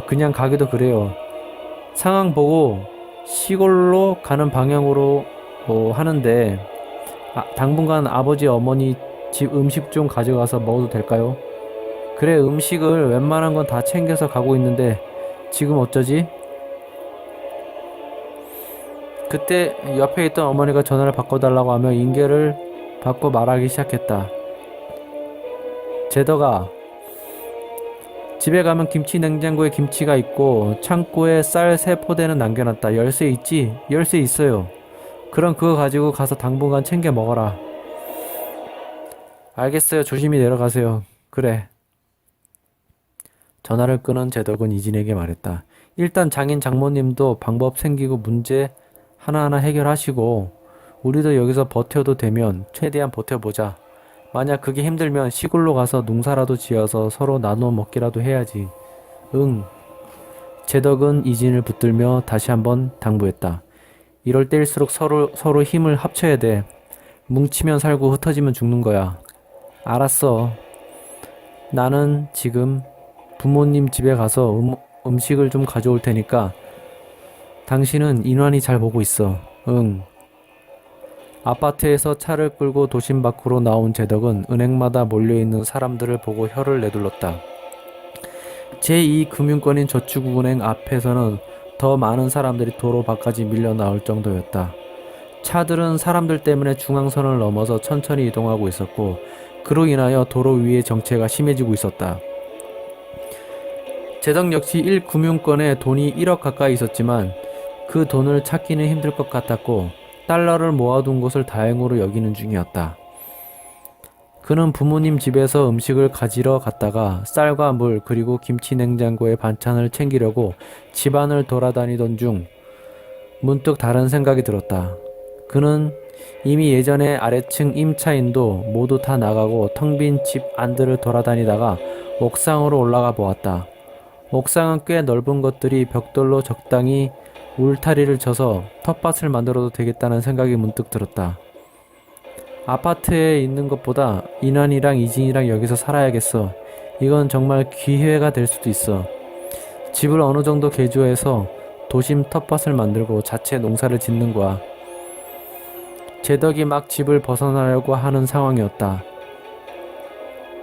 그냥 가기도 그래요. 상황 보고 시골로 가는 방향으로 하는데 당분간 아버지 어머니 집 음식 좀 가져가서 먹어도 될까요? 그래, 음식을 웬만한 건 다 챙겨서 가고 있는데 지금 어쩌지? 그때 옆에 있던 어머니가 전화를 바꿔달라고 하며 인계를 받고 말하기 시작했다. 제덕아, 집에 가면 김치 냉장고에 김치가 있고 창고에 쌀 3포대는 남겨놨다. 열쇠 있지? 열쇠 있어요. 그럼 그거 가지고 가서 당분간 챙겨 먹어라. 알겠어요. 조심히 내려가세요. 그래. 전화를 끊은 제덕은 이진에게 말했다. 일단 장인 장모님도 방법 생기고 문제 하나하나 해결하시고 우리도 여기서 버텨도 되면 최대한 버텨보자. 만약 그게 힘들면 시골로 가서 농사라도 지어서 서로 나눠 먹기라도 해야지. 응. 제덕은 이진을 붙들며 다시 한번 당부했다. 이럴 때일수록 서로 힘을 합쳐야 돼. 뭉치면 살고 흩어지면 죽는 거야. 알았어. 나는 지금 부모님 집에 가서 음식을 좀 가져올 테니까 당신은 인환이 잘 보고 있어. 응. 아파트에서 차를 끌고 도심 밖으로 나온 제덕은 은행마다 몰려있는 사람들을 보고 혀를 내둘렀다. 제2금융권인 저축은행 앞에서는 더 많은 사람들이 도로 밖까지 밀려 나올 정도였다. 차들은 사람들 때문에 중앙선을 넘어서 천천히 이동하고 있었고 그로 인하여 도로 위의 정체가 심해지고 있었다. 제덕 역시 1금융권에 돈이 1억 가까이 있었지만 그 돈을 찾기는 힘들 것 같았고 달러를 모아둔 것을 다행으로 여기는 중이었다. 그는 부모님 집에서 음식을 가지러 갔다가 쌀과 물 그리고 김치 냉장고에 반찬을 챙기려고 집안을 돌아다니던 중 문득 다른 생각이 들었다. 그는 이미 예전에 아래층 임차인도 모두 다 나가고 텅 빈 집 안들을 돌아다니다가 옥상으로 올라가 보았다. 옥상은 꽤 넓은 것들이 벽돌로 적당히 울타리를 쳐서 텃밭을 만들어도 되겠다는 생각이 문득 들었다. 아파트에 있는 것보다 인환이랑 이진이랑 여기서 살아야겠어. 이건 정말 기회가 될 수도 있어. 집을 어느 정도 개조해서 도심 텃밭을 만들고 자체 농사를 짓는 거야. 제덕이 막 집을 벗어나려고 하는 상황이었다.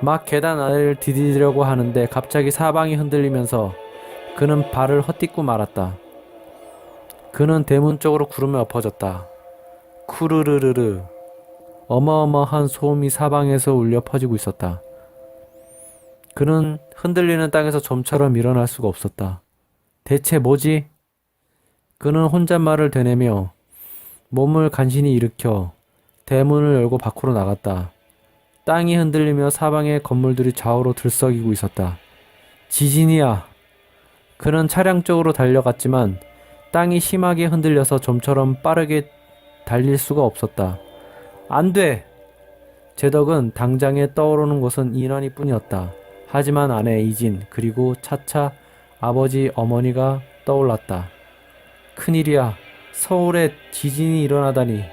막 계단 아래를 디디려고 하는데 갑자기 사방이 흔들리면서 그는 발을 헛딛고 말았다. 그는 대문 쪽으로 구름에 엎어졌다. 쿠르르르르. 어마어마한 소음이 사방에서 울려 퍼지고 있었다. 그는 흔들리는 땅에서 좀처럼 일어날 수가 없었다. 대체 뭐지? 그는 혼잣말을 되뇌며 몸을 간신히 일으켜 대문을 열고 밖으로 나갔다. 땅이 흔들리며 사방의 건물들이 좌우로 들썩이고 있었다. 지진이야. 그는 차량 쪽으로 달려갔지만 땅이 심하게 흔들려서 좀처럼 빠르게 달릴 수가 없었다. 안 돼! 제덕은 당장에 떠오르는 것은 인환이 뿐이었다. 하지만 아내 이진 그리고 차차 아버지 어머니가 떠올랐다. 큰일이야. 서울에 지진이 일어나다니.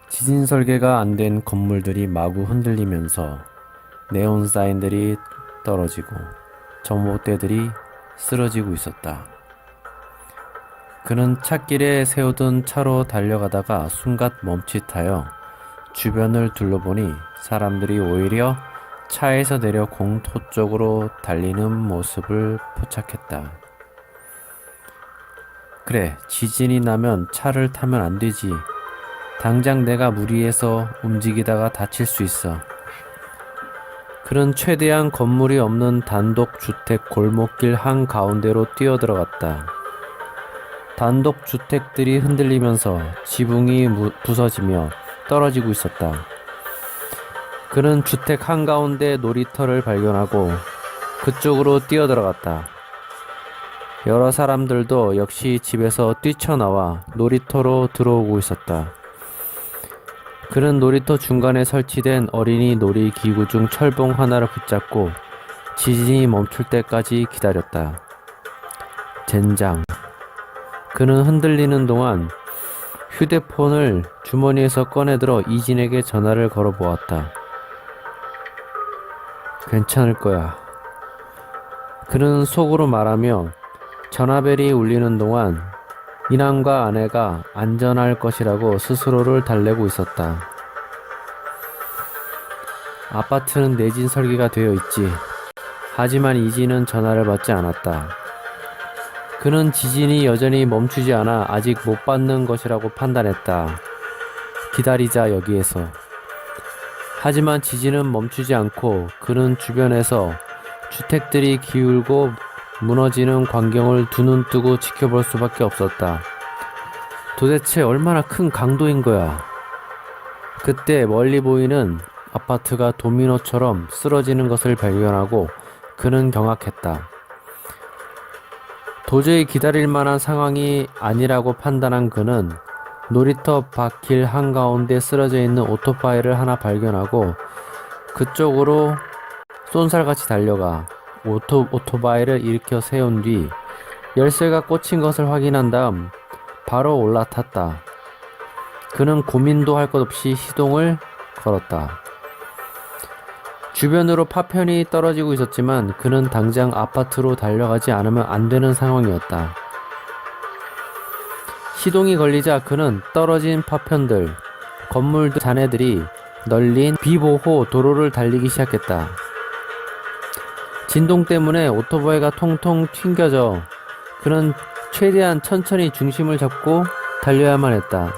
지진 설계가 안 된 건물들이 마구 흔들리면서 네온 사인들이 떨어지고 전봇대들이 쓰러지고 있었다. 그는 찻길에 세우던 차로 달려가다가 순간 멈칫하여 주변을 둘러보니 사람들이 오히려 차에서 내려 공터 쪽으로 달리는 모습을 포착했다. 그래, 지진이 나면 차를 타면 안 되지. 당장 내가 무리해서 움직이다가 다칠 수 있어. 그는 최대한 건물이 없는 단독 주택 골목길 한가운데로 뛰어들어갔다. 단독 주택들이 흔들리면서 지붕이 부서지며 떨어지고 있었다. 그는 주택 한가운데 놀이터를 발견하고 그쪽으로 뛰어들어갔다. 여러 사람들도 역시 집에서 뛰쳐나와 놀이터로 들어오고 있었다. 그는 놀이터 중간에 설치된 어린이 놀이기구 중 철봉 하나를 붙잡고 지진이 멈출 때까지 기다렸다. 젠장. 그는 흔들리는 동안 휴대폰을 주머니에서 꺼내들어 이진에게 전화를 걸어보았다. 괜찮을 거야. 그는 속으로 말하며 전화벨이 울리는 동안 이남과 아내가 안전할 것이라고 스스로를 달래고 있었다. 아파트는 내진 설계가 되어 있지. 하지만 이진은 전화를 받지 않았다. 그는 지진이 여전히 멈추지 않아 아직 못 받는 것이라고 판단했다. 기다리자 여기에서. 하지만 지진은 멈추지 않고 그는 주변에서 주택들이 기울고 무너지는 광경을 두 눈 뜨고 지켜볼 수밖에 없었다. 도대체 얼마나 큰 강도인 거야. 그때 멀리 보이는 아파트가 도미노처럼 쓰러지는 것을 발견하고 그는 경악했다. 도저히 기다릴 만한 상황이 아니라고 판단한 그는 놀이터 밖길 한가운데 쓰러져 있는 오토바이를 하나 발견하고 그쪽으로 쏜살같이 달려가 오토바이를 일으켜 세운 뒤 열쇠가 꽂힌 것을 확인한 다음 바로 올라탔다. 그는 고민도 할 것 없이 시동을 걸었다. 주변으로 파편이 떨어지고 있었지만 그는 당장 아파트로 달려가지 않으면 안 되는 상황이었다. 시동이 걸리자 그는 떨어진 파편들, 건물들 잔해들이 널린 비보호 도로를 달리기 시작했다. 진동 때문에 오토바이가 통통 튕겨져 그는 최대한 천천히 중심을 잡고 달려야만 했다.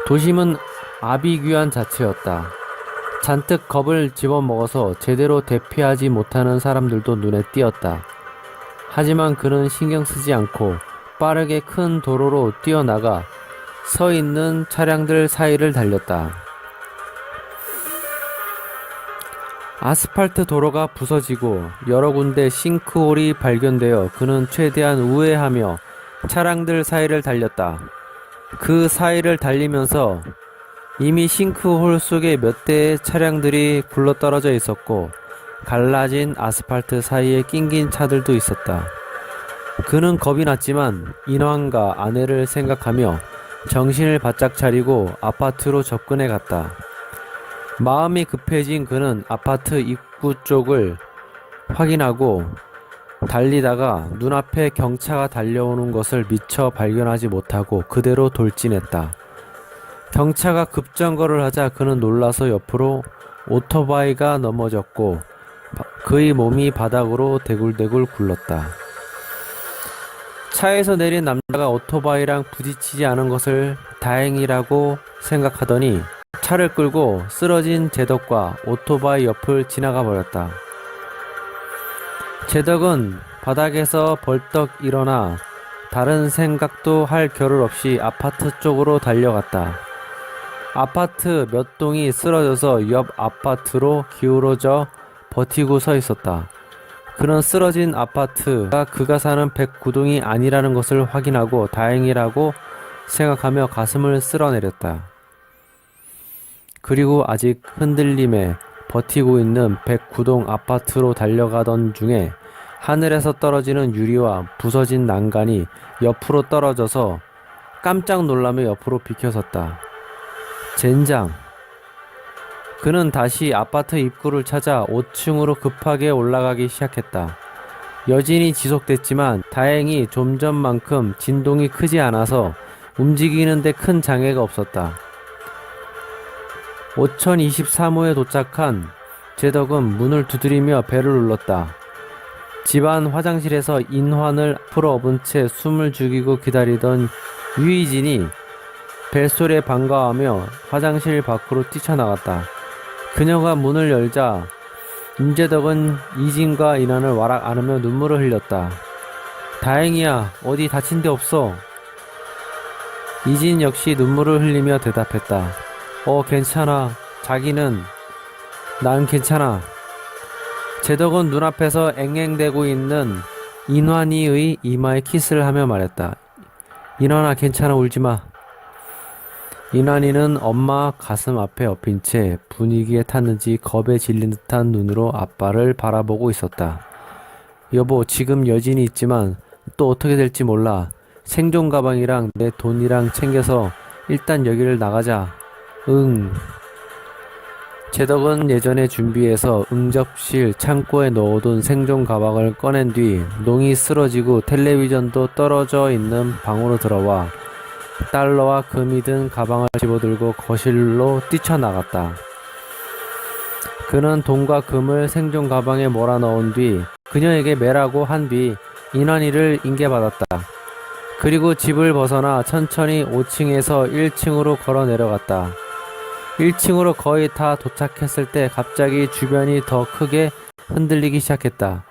도심은 아비규환 자체였다. 잔뜩 겁을 집어먹어서 제대로 대피하지 못하는 사람들도 눈에 띄었다. 하지만 그는 신경 쓰지 않고 빠르게 큰 도로로 뛰어나가 서 있는 차량들 사이를 달렸다. 아스팔트 도로가 부서지고 여러 군데 싱크홀이 발견되어 그는 최대한 우회하며 차량들 사이를 달렸다. 그 사이를 달리면서 이미 싱크홀 속에 몇 대의 차량들이 굴러떨어져 있었고 갈라진 아스팔트 사이에 낑긴 차들도 있었다. 그는 겁이 났지만 인왕과 아내를 생각하며 정신을 바짝 차리고 아파트로 접근해 갔다. 마음이 급해진 그는 아파트 입구 쪽을 확인하고 달리다가 눈앞에 경차가 달려오는 것을 미처 발견하지 못하고 그대로 돌진했다. 경차가 급정거를 하자 그는 놀라서 옆으로 오토바이가 넘어졌고 그의 몸이 바닥으로 대굴대굴 굴렀다. 차에서 내린 남자가 오토바이랑 부딪히지 않은 것을 다행이라고 생각하더니 차를 끌고 쓰러진 제덕과 오토바이 옆을 지나가 버렸다. 제덕은 바닥에서 벌떡 일어나 다른 생각도 할 겨를 없이 아파트 쪽으로 달려갔다. 아파트 몇 동이 쓰러져서 옆 아파트로 기울어져 버티고 서 있었다. 그는 쓰러진 아파트가 그가 사는 109동이 아니라는 것을 확인하고 다행이라고 생각하며 가슴을 쓸어내렸다. 그리고 아직 흔들림에 버티고 있는 109동 아파트로 달려가던 중에 하늘에서 떨어지는 유리와 부서진 난간이 옆으로 떨어져서 깜짝 놀라며 옆으로 비켜섰다. 젠장. 그는 다시 아파트 입구를 찾아 5층으로 급하게 올라가기 시작했다. 여진이 지속됐지만 다행히 좀 전만큼 진동이 크지 않아서 움직이는데 큰 장애가 없었다. 5023호에 도착한 제덕은 문을 두드리며 벨을 눌렀다. 집안 화장실에서 인환을 풀어엎은 채 숨을 죽이고 기다리던 유이진이 벨소리에 반가워하며 화장실 밖으로 뛰쳐나갔다. 그녀가 문을 열자 임재덕은 이진과 인환을 와락 안으며 눈물을 흘렸다. 다행이야. 어디 다친 데 없어. 이진 역시 눈물을 흘리며 대답했다. 괜찮아. 자기는? 난 괜찮아. 재덕은 눈앞에서 앵앵대고 있는 인환이의 이마에 키스를 하며 말했다. 인환아, 괜찮아. 울지마. 인환이는 엄마 가슴 앞에 엎인 채 분위기에 탔는지 겁에 질린 듯한 눈으로 아빠를 바라보고 있었다. 여보, 지금 여진이 있지만 또 어떻게 될지 몰라. 생존 가방이랑 내 돈이랑 챙겨서 일단 여기를 나가자. 응. 재덕은 예전에 준비해서 응접실 창고에 넣어둔 생존 가방을 꺼낸 뒤 농이 쓰러지고 텔레비전도 떨어져 있는 방으로 들어와 달러와 금이 든 가방을 집어들고 거실로 뛰쳐나갔다. 그는 돈과 금을 생존 가방에 몰아넣은 뒤 그녀에게 매라고 한 뒤 인환이를 인계받았다. 그리고 집을 벗어나 천천히 5층에서 1층으로 걸어 내려갔다. 1층으로 거의 다 도착했을 때 갑자기 주변이 더 크게 흔들리기 시작했다.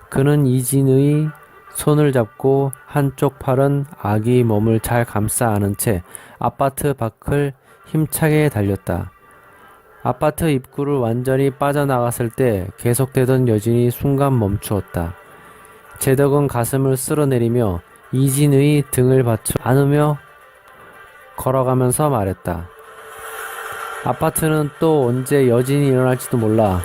그는 이진의 손을 잡고 한쪽 팔은 아기 몸을 잘 감싸 안은 채 아파트 밖을 힘차게 달렸다. 아파트 입구를 완전히 빠져나갔을 때 계속되던 여진이 순간 멈추었다. 재덕은 가슴을 쓸어내리며 이진의 등을 받쳐 안으며 걸어가면서 말했다. 아파트는 또 언제 여진이 일어날지도 몰라.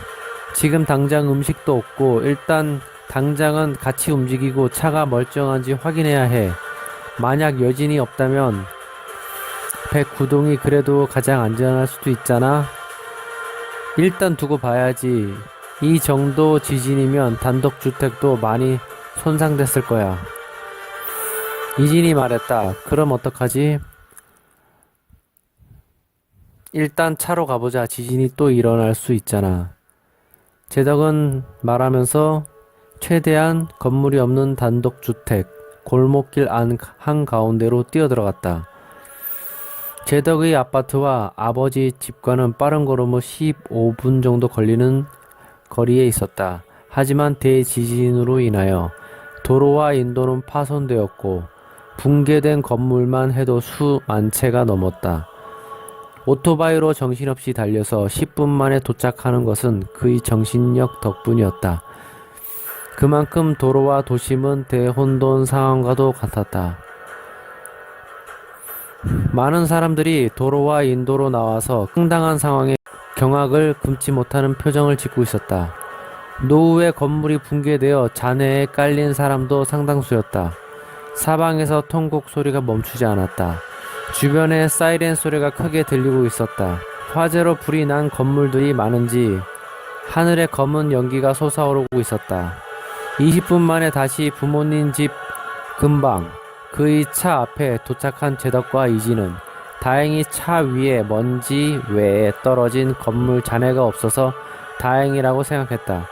지금 당장 음식도 없고 일단 당장은 같이 움직이고 차가 멀쩡한지 확인해야 해. 만약 여진이 없다면 109동이 그래도 가장 안전할 수도 있잖아. 일단 두고 봐야지. 이 정도 지진이면 단독주택도 많이 손상됐을 거야. 이진이 말했다. 그럼 어떡하지? 일단 차로 가보자. 지진이 또 일어날 수 있잖아. 재덕은 말하면서 최대한 건물이 없는 단독주택 골목길 안 한가운데로 뛰어들어갔다. 재덕의 아파트와 아버지 집과는 빠른 걸음으로 15분 정도 걸리는 거리에 있었다. 하지만 대지진으로 인하여 도로와 인도는 파손되었고 붕괴된 건물만 해도 수만 채가 넘었다. 오토바이로 정신없이 달려서 10분 만에 도착하는 것은 그의 정신력 덕분이었다. 그만큼 도로와 도심은 대혼돈 상황과도 같았다. 많은 사람들이 도로와 인도로 나와서 황당한 상황에 경악을 금치 못하는 표정을 짓고 있었다. 노후에 건물이 붕괴되어 잔해에 깔린 사람도 상당수였다. 사방에서 통곡 소리가 멈추지 않았다. 주변에 사이렌 소리가 크게 들리고 있었다. 화재로 불이 난 건물들이 많은지 하늘에 검은 연기가 솟아오르고 있었다. 20분 만에 다시 부모님 집 근방 그의 차 앞에 도착한 재덕과 이진은 다행히 차 위에 먼지 외에 떨어진 건물 잔해가 없어서 다행이라고 생각했다.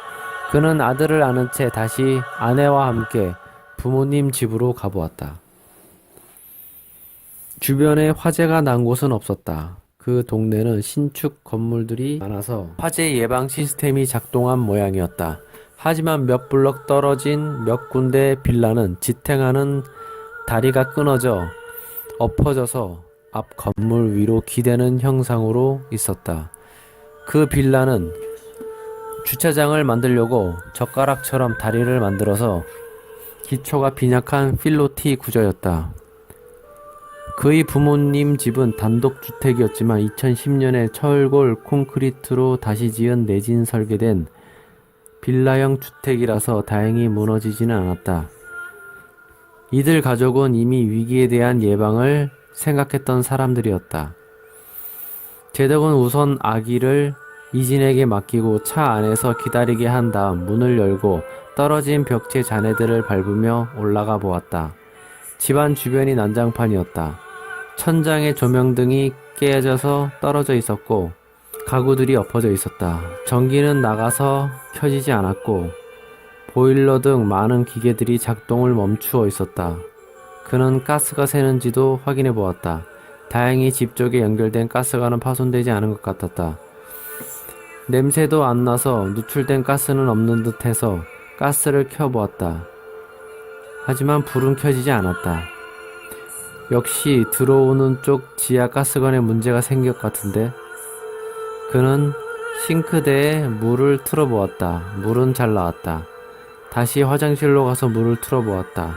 그는 아들을 안은 채 다시 아내와 함께 부모님 집으로 가보았다. 주변에 화재가 난 곳은 없었다. 그 동네는 신축 건물들이 많아서 화재 예방 시스템이 작동한 모양이었다. 하지만 몇 블럭 떨어진 몇 군데 빌라는 지탱하는 다리가 끊어져 엎어져서 앞 건물 위로 기대는 형상으로 있었다. 그 빌라는 주차장을 만들려고 젓가락처럼 다리를 만들어서 기초가 빈약한 필로티 구조였다. 그의 부모님 집은 단독주택이었지만 2010년에 철골 콘크리트로 다시 지은 내진 설계된 빌라형 주택이라서 다행히 무너지지는 않았다. 이들 가족은 이미 위기에 대한 예방을 생각했던 사람들이었다. 재덕은 우선 아기를 이진에게 맡기고 차 안에서 기다리게 한 다음 문을 열고 떨어진 벽체 잔해들을 밟으며 올라가 보았다. 집안 주변이 난장판이었다. 천장의 조명등이 깨져서 떨어져 있었고 가구들이 엎어져 있었다. 전기는 나가서 켜지지 않았고 보일러 등 많은 기계들이 작동을 멈추어 있었다. 그는 가스가 새는지도 확인해 보았다. 다행히 집 쪽에 연결된 가스관은 파손되지 않은 것 같았다. 냄새도 안 나서 누출된 가스는 없는 듯 해서 가스를 켜보았다. 하지만 불은 켜지지 않았다. 역시 들어오는 쪽 지하 가스관에 문제가 생긴 것 같은데. 그는 싱크대에 물을 틀어보았다. 물은 잘 나왔다. 다시 화장실로 가서 물을 틀어보았다.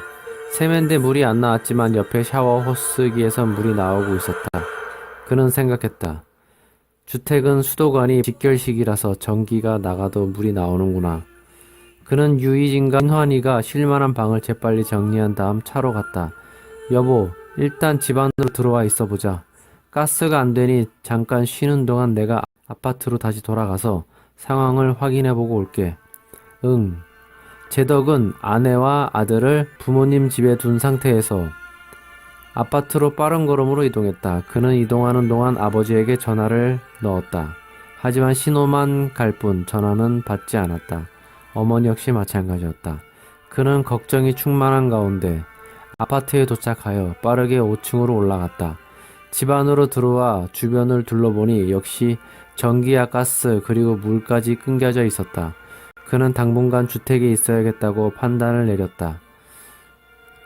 세면대 물이 안 나왔지만 옆에 샤워 호스기에서 물이 나오고 있었다. 그는 생각했다. 주택은 수도관이 직결식이라서 전기가 나가도 물이 나오는구나. 그는 유이진과 신환이가 쉴만한 방을 재빨리 정리한 다음 차로 갔다. 여보, 일단 집 안으로 들어와 있어보자. 가스가 안 되니 잠깐 쉬는 동안 내가 아파트로 다시 돌아가서 상황을 확인해보고 올게. 응. 제덕은 아내와 아들을 부모님 집에 둔 상태에서 아파트로 빠른 걸음으로 이동했다. 그는 이동하는 동안 아버지에게 전화를 넣었다. 하지만 신호만 갈 뿐 전화는 받지 않았다. 어머니 역시 마찬가지였다. 그는 걱정이 충만한 가운데 아파트에 도착하여 빠르게 5층으로 올라갔다. 집 안으로 들어와 주변을 둘러보니 역시 전기와 가스 그리고 물까지 끊겨져 있었다. 그는 당분간 주택에 있어야겠다고 판단을 내렸다.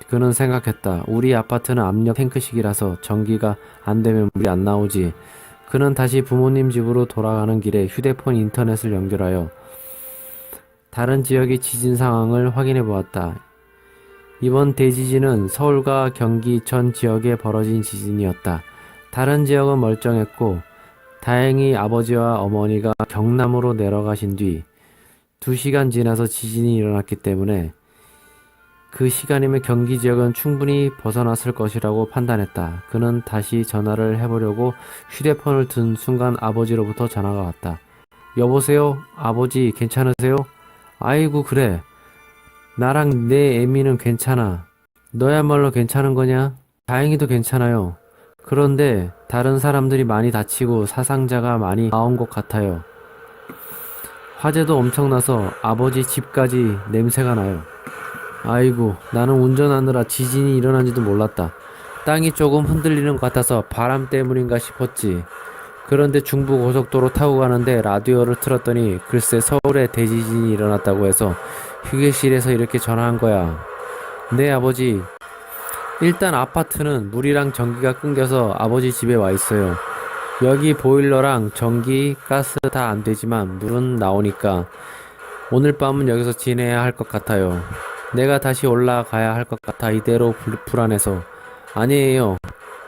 그는 생각했다. 우리 아파트는 압력 탱크식이라서 전기가 안 되면 물이 안 나오지. 그는 다시 부모님 집으로 돌아가는 길에 휴대폰 인터넷을 연결하여 다른 지역의 지진 상황을 확인해 보았다. 이번 대지진은 서울과 경기 전 지역에 벌어진 지진이었다. 다른 지역은 멀쩡했고 다행히 아버지와 어머니가 경남으로 내려가신 뒤 2시간 지나서 지진이 일어났기 때문에 그 시간이면 경기 지역은 충분히 벗어났을 것이라고 판단했다. 그는 다시 전화를 해보려고 휴대폰을 든 순간 아버지로부터 전화가 왔다. 여보세요? 아버지 괜찮으세요? 아이고 그래. 나랑 내 애미는 괜찮아. 너야말로 괜찮은 거냐? 다행히도 괜찮아요. 그런데 다른 사람들이 많이 다치고 사상자가 많이 나온 것 같아요. 화재도 엄청나서 아버지 집까지 냄새가 나요. 아이고, 나는 운전하느라 지진이 일어난지도 몰랐다. 땅이 조금 흔들리는 것 같아서 바람 때문인가 싶었지. 그런데 중부고속도로 타고 가는데 라디오를 틀었더니 글쎄 서울에 대지진이 일어났다고 해서 휴게실에서 이렇게 전화한 거야. 네, 아버지. 일단 아파트는 물이랑 전기가 끊겨서 아버지 집에 와 있어요. 여기 보일러랑 전기, 가스 다 안 되지만 물은 나오니까 오늘 밤은 여기서 지내야 할 것 같아요. 내가 다시 올라가야 할 것 같아 이대로 불안해서. 아니에요.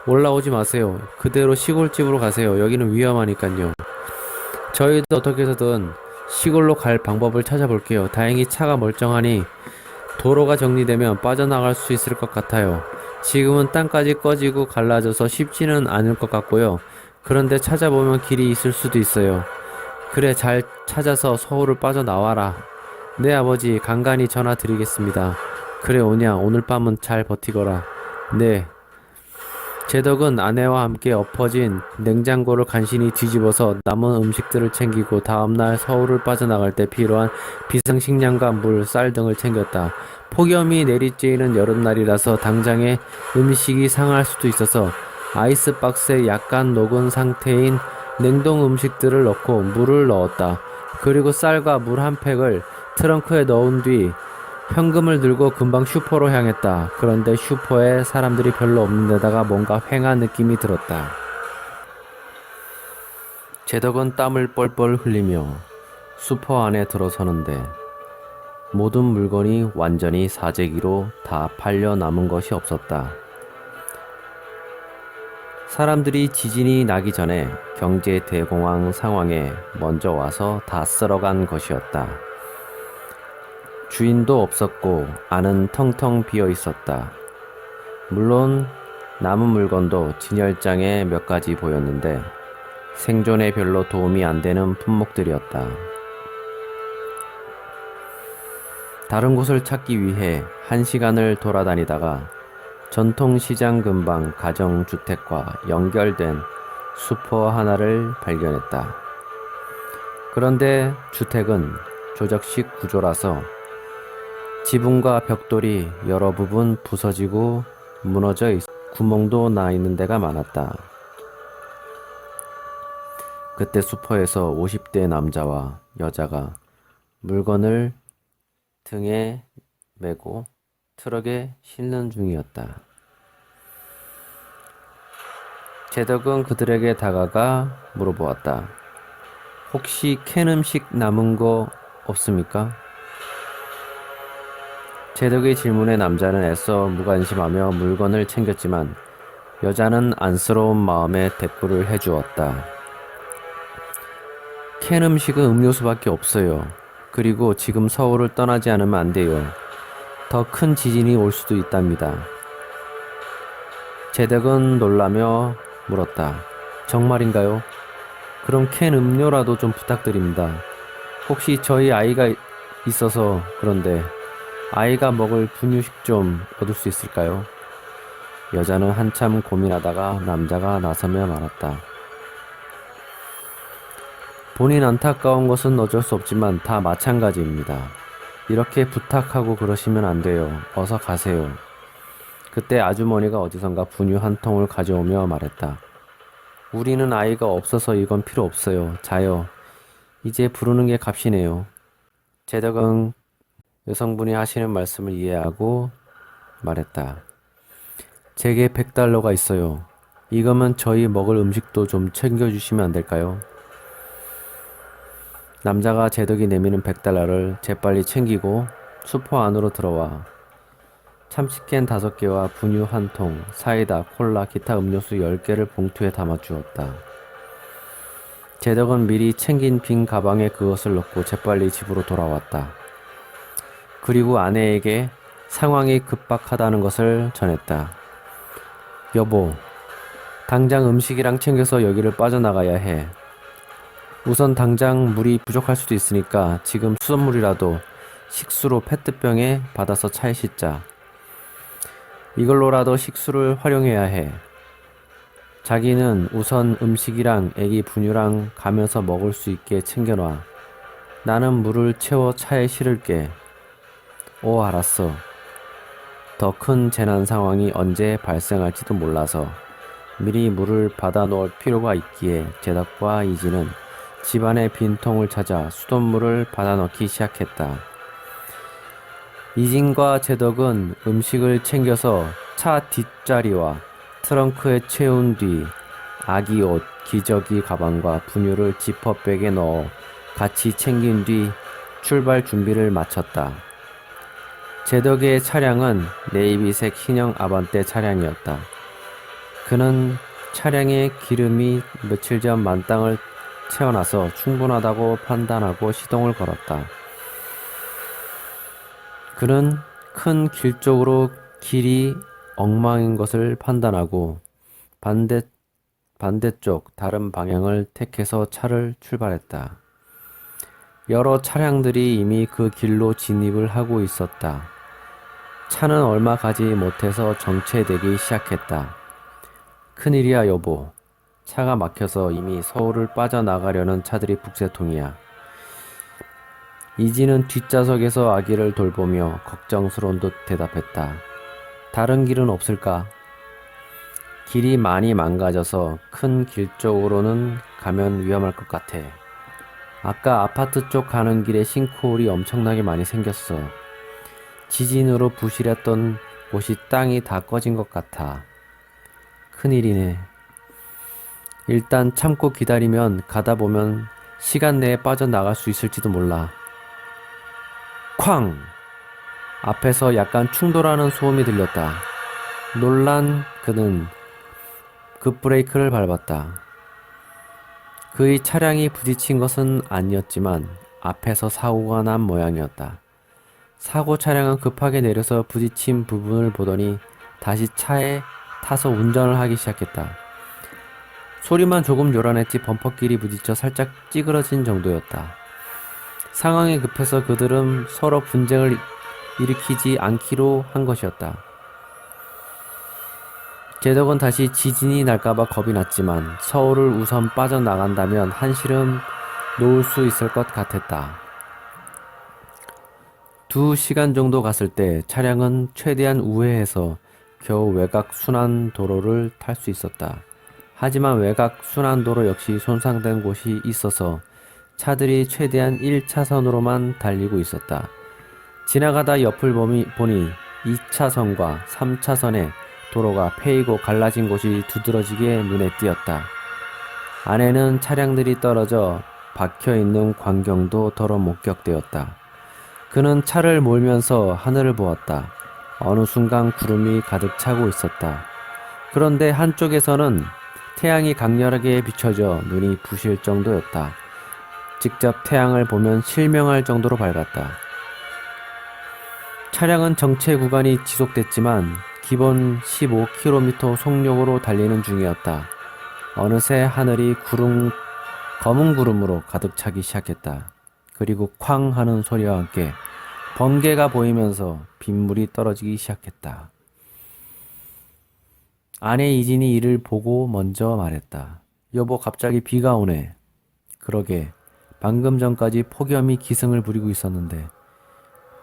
올라오지 마세요. 그대로 시골집으로 가세요. 여기는 위험하니까요. 저희도 어떻게 해서든 시골로 갈 방법을 찾아볼게요. 다행히 차가 멀쩡하니 도로가 정리되면 빠져나갈 수 있을 것 같아요. 지금은 땅까지 꺼지고 갈라져서 쉽지는 않을 것 같고요. 그런데 찾아보면 길이 있을 수도 있어요. 그래, 잘 찾아서 서울을 빠져나와라. 네, 아버지, 간간히 전화 드리겠습니다. 그래, 오냐, 오늘 밤은 잘 버티거라. 네. 제덕은 아내와 함께 엎어진 냉장고를 간신히 뒤집어서 남은 음식들을 챙기고 다음날 서울을 빠져나갈 때 필요한 비상식량과 물, 쌀 등을 챙겼다. 폭염이 내리쬐는 여름날이라서 당장에 음식이 상할 수도 있어서 아이스박스에 약간 녹은 상태인 냉동 음식들을 넣고 물을 넣었다. 그리고 쌀과 물 한 팩을 트렁크에 넣은 뒤 현금을 들고 금방 슈퍼로 향했다. 그런데 슈퍼에 사람들이 별로 없는 데다가 뭔가 휑한 느낌이 들었다. 제덕은 땀을 뻘뻘 흘리며 슈퍼 안에 들어서는데 모든 물건이 완전히 사재기로 다 팔려 남은 것이 없었다. 사람들이 지진이 나기 전에 경제 대공황 상황에 먼저 와서 다 쓸어간 것이었다. 주인도 없었고 안은 텅텅 비어 있었다. 물론 남은 물건도 진열장에 몇 가지 보였는데 생존에 별로 도움이 안 되는 품목들이었다. 다른 곳을 찾기 위해 1시간을 돌아다니다가 전통시장 근방 가정주택과 연결된 슈퍼 하나를 발견했다. 그런데 주택은 조적식 구조라서 지붕과 벽돌이 여러 부분 부서지고 무너져 구멍도 나 있는 데가 많았다. 그때 수퍼에서 50대 남자와 여자가 물건을 등에 메고 트럭에 실는 중이었다. 제덕은 그들에게 다가가 물어보았다. 혹시 캔 음식 남은 거 없습니까? 제덕의 질문에 남자는 애써 무관심하며 물건을 챙겼지만 여자는 안쓰러운 마음에 대꾸를 해주었다. 캔 음식은 음료수밖에 없어요. 그리고 지금 서울을 떠나지 않으면 안 돼요. 더 큰 지진이 올 수도 있답니다. 제덕은 놀라며 물었다. 정말인가요? 그럼 캔 음료라도 좀 부탁드립니다. 혹시 저희 아이가 있어서 그런데 아이가 먹을 분유식 좀 얻을 수 있을까요? 여자는 한참 고민하다가 남자가 나서며 말했다. 본인 안타까운 것은 어쩔 수 없지만 다 마찬가지입니다. 이렇게 부탁하고 그러시면 안 돼요. 어서 가세요. 그때 아주머니가 어디선가 분유 한 통을 가져오며 말했다. 우리는 아이가 없어서 이건 필요 없어요. 자요. 이제 부르는 게 값이네요. 제덕은 여성분이 하시는 말씀을 이해하고 말했다. 제게 100달러가 있어요. 이거면 저희 먹을 음식도 좀 챙겨주시면 안 될까요? 남자가 제덕이 내미는 100달러를 재빨리 챙기고 수퍼 안으로 들어와 참치캔 5개와 분유 1통, 사이다, 콜라, 기타 음료수 10개를 봉투에 담아 주었다. 제덕은 미리 챙긴 빈 가방에 그것을 넣고 재빨리 집으로 돌아왔다. 그리고 아내에게 상황이 급박하다는 것을 전했다. 여보, 당장 음식이랑 챙겨서 여기를 빠져나가야 해. 우선 당장 물이 부족할 수도 있으니까 지금 수돗물이라도 식수로 페트병에 받아서 차에 싣자. 이걸로라도 식수를 활용해야 해. 자기는 우선 음식이랑 애기 분유랑 가면서 먹을 수 있게 챙겨놔. 나는 물을 채워 차에 실을게. 오, 알았어. 더 큰 재난 상황이 언제 발생할지도 몰라서 미리 물을 받아 놓을 필요가 있기에 제덕과 이지는 집안의 빈통을 찾아 수돗물을 받아 넣기 시작했다. 이진과 제덕은 음식을 챙겨서 차 뒷자리와 트렁크에 채운 뒤 아기 옷, 기저귀 가방과 분유를 지퍼백에 넣어 같이 챙긴 뒤 출발 준비를 마쳤다. 제덕의 차량은 네이비색 신형 아반떼 차량이었다. 그는 차량에 기름이 며칠 전 만땅을 채워놔서 충분하다고 판단하고 시동을 걸었다. 그는 큰 길 쪽으로 길이 엉망인 것을 판단하고 반대쪽 다른 방향을 택해서 차를 출발했다. 여러 차량들이 이미 그 길로 진입을 하고 있었다. 차는 얼마 가지 못해서 정체되기 시작했다. 큰일이야 여보. 차가 막혀서 이미 서울을 빠져나가려는 차들이 북새통이야. 이지는 뒷좌석에서 아기를 돌보며 걱정스러운 듯 대답했다. 다른 길은 없을까? 길이 많이 망가져서 큰 길 쪽으로는 가면 위험할 것 같아. 아까 아파트 쪽 가는 길에 싱크홀이 엄청나게 많이 생겼어. 지진으로 부실했던 곳이 땅이 다 꺼진 것 같아. 큰일이네. 일단 참고 기다리면 가다 보면 시간 내에 빠져나갈 수 있을지도 몰라. 쾅! 앞에서 약간 충돌하는 소음이 들렸다. 놀란 그는 급브레이크를 밟았다. 그의 차량이 부딪힌 것은 아니었지만 앞에서 사고가 난 모양이었다. 사고 차량은 급하게 내려서 부딪힌 부분을 보더니 다시 차에 타서 운전을 하기 시작했다. 소리만 조금 요란했지 범퍼끼리 부딪혀 살짝 찌그러진 정도였다. 상황이 급해서 그들은 서로 분쟁을 일으키지 않기로 한 것이었다. 제덕은 다시 지진이 날까봐 겁이 났지만 서울을 우선 빠져나간다면 한시름 놓을 수 있을 것 같았다. 2시간 정도 갔을 때 차량은 최대한 우회해서 겨우 외곽 순환도로를 탈 수 있었다. 하지만 외곽 순환도로 역시 손상된 곳이 있어서 차들이 최대한 1차선으로만 달리고 있었다. 지나가다 옆을 보니 2차선과 3차선의 도로가 패이고 갈라진 곳이 두드러지게 눈에 띄었다. 안에는 차량들이 떨어져 박혀있는 광경도 더러 목격되었다. 그는 차를 몰면서 하늘을 보았다. 어느 순간 구름이 가득 차고 있었다. 그런데 한쪽에서는 태양이 강렬하게 비춰져 눈이 부실 정도였다. 직접 태양을 보면 실명할 정도로 밝았다. 차량은 정체 구간이 지속됐지만 기본 15km 속력으로 달리는 중이었다. 어느새 하늘이 검은 구름으로 가득 차기 시작했다. 그리고 쾅 하는 소리와 함께 번개가 보이면서 빗물이 떨어지기 시작했다. 아내 이진이 이를 보고 먼저 말했다. 여보, 갑자기 비가 오네. 그러게, 방금 전까지 폭염이 기승을 부리고 있었는데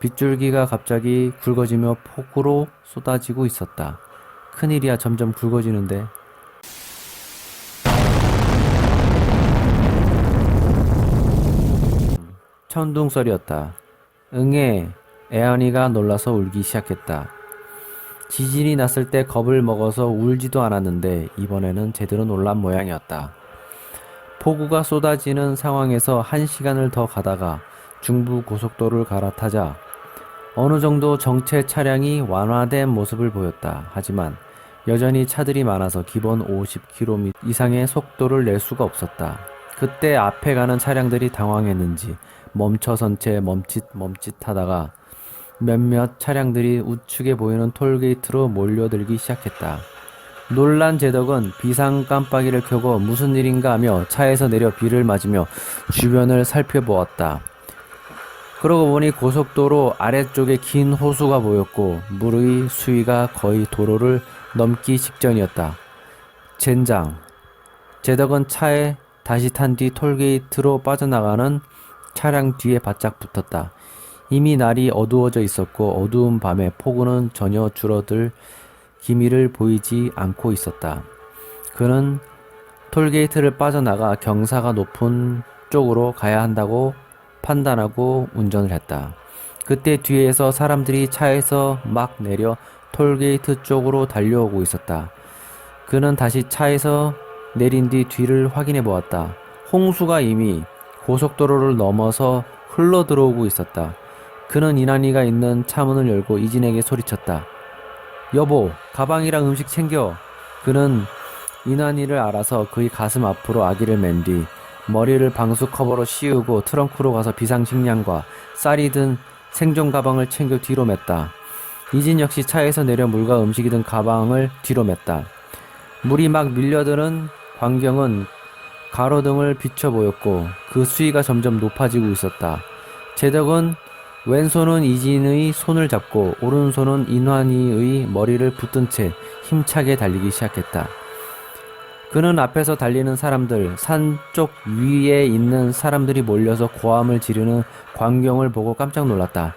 빗줄기가 갑자기 굵어지며 폭우로 쏟아지고 있었다. 큰일이야, 점점 굵어지는데. 천둥소리였다. 응애, 애언이가 놀라서 울기 시작했다. 지진이 났을 때 겁을 먹어서 울지도 않았는데 이번에는 제대로 놀란 모양이었다. 폭우가 쏟아지는 상황에서 1시간을 더 가다가 중부 고속도로를 갈아타자 어느 정도 정체 차량이 완화된 모습을 보였다. 하지만 여전히 차들이 많아서 기본 50km 이상의 속도를 낼 수가 없었다. 그때 앞에 가는 차량들이 당황했는지 멈춰선 채 멈칫멈칫하다가 몇몇 차량들이 우측에 보이는 톨게이트로 몰려들기 시작했다. 놀란 제덕은 비상 깜빡이를 켜고 무슨 일인가 하며 차에서 내려 비를 맞으며 주변을 살펴보았다. 그러고 보니 고속도로 아래쪽에 긴 호수가 보였고 물의 수위가 거의 도로를 넘기 직전이었다. 젠장. 제덕은 차에 다시 탄 뒤 톨게이트로 빠져나가는 차량 뒤에 바짝 붙었다. 이미 날이 어두워져 있었고 어두운 밤에 폭우는 전혀 줄어들 기미를 보이지 않고 있었다. 그는 톨게이트를 빠져나가 경사가 높은 쪽으로 가야 한다고 판단하고 운전을 했다. 그때 뒤에서 사람들이 차에서 막 내려 톨게이트 쪽으로 달려오고 있었다. 그는 다시 차에서 내린 뒤 뒤를 확인해 보았다. 홍수가 이미 고속도로를 넘어서 흘러 들어오고 있었다. 그는 이난이가 있는 차문을 열고 이진에게 소리쳤다. 여보, 가방이랑 음식 챙겨. 그는 이난이를 알아서 그의 가슴 앞으로 아기를 맨 뒤 머리를 방수 커버로 씌우고 트렁크로 가서 비상식량과 쌀이 든 생존 가방을 챙겨 뒤로 맸다. 이진 역시 차에서 내려 물과 음식이 든 가방을 뒤로 맸다. 물이 막 밀려드는 광경은 가로등을 비춰 보였고 그 수위가 점점 높아지고 있었다. 제덕은 왼손은 이진의 손을 잡고 오른손은 인환이의 머리를 붙든 채 힘차게 달리기 시작했다. 그는 앞에서 달리는 사람들, 산 쪽 위에 있는 사람들이 몰려서 고함을 지르는 광경을 보고 깜짝 놀랐다.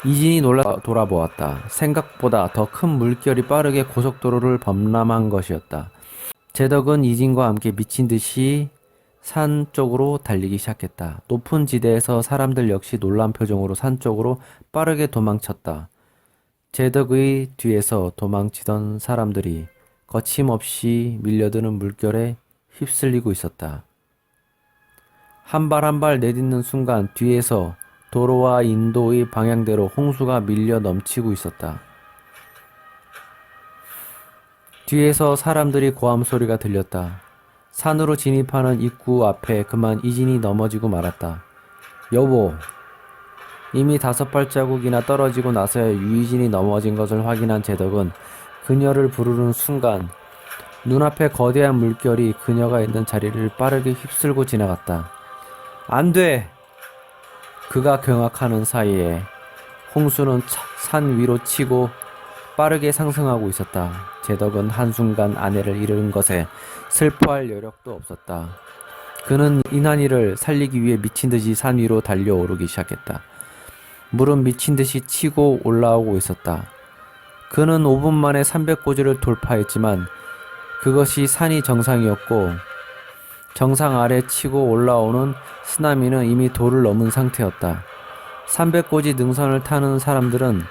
이진이 놀라 돌아보았다. 생각보다 더 큰 물결이 빠르게 고속도로를 범람한 것이었다. 제덕은 이진과 함께 미친 듯이 산 쪽으로 달리기 시작했다. 높은 지대에서 사람들 역시 놀란 표정으로 산 쪽으로 빠르게 도망쳤다. 제덕의 뒤에서 도망치던 사람들이 거침없이 밀려드는 물결에 휩쓸리고 있었다. 한 발 한 발 내딛는 순간 뒤에서 도로와 인도의 방향대로 홍수가 밀려 넘치고 있었다. 뒤에서 사람들이 고함 소리가 들렸다. 산으로 진입하는 입구 앞에 그만 이진이 넘어지고 말았다. 여보. 이미 5발자국이나 떨어지고 나서야 유이진이 넘어진 것을 확인한 제덕은 그녀를 부르는 순간 눈앞에 거대한 물결이 그녀가 있는 자리를 빠르게 휩쓸고 지나갔다. 안 돼! 그가 경악하는 사이에 홍수는 산 위로 치고 빠르게 상승하고 있었다. 제덕은 한순간 아내를 잃은 것에 슬퍼할 여력도 없었다. 그는 이난이를 살리기 위해 미친 듯이 산 위로 달려오르기 시작했다. 물은 미친 듯이 치고 올라오고 있었다. 그는 5분 만에 300고지를 돌파했지만 그것이 산이 정상이었고 정상 아래 치고 올라오는 쓰나미는 이미 도를 넘은 상태였다. 300고지 능선을 타는 사람들은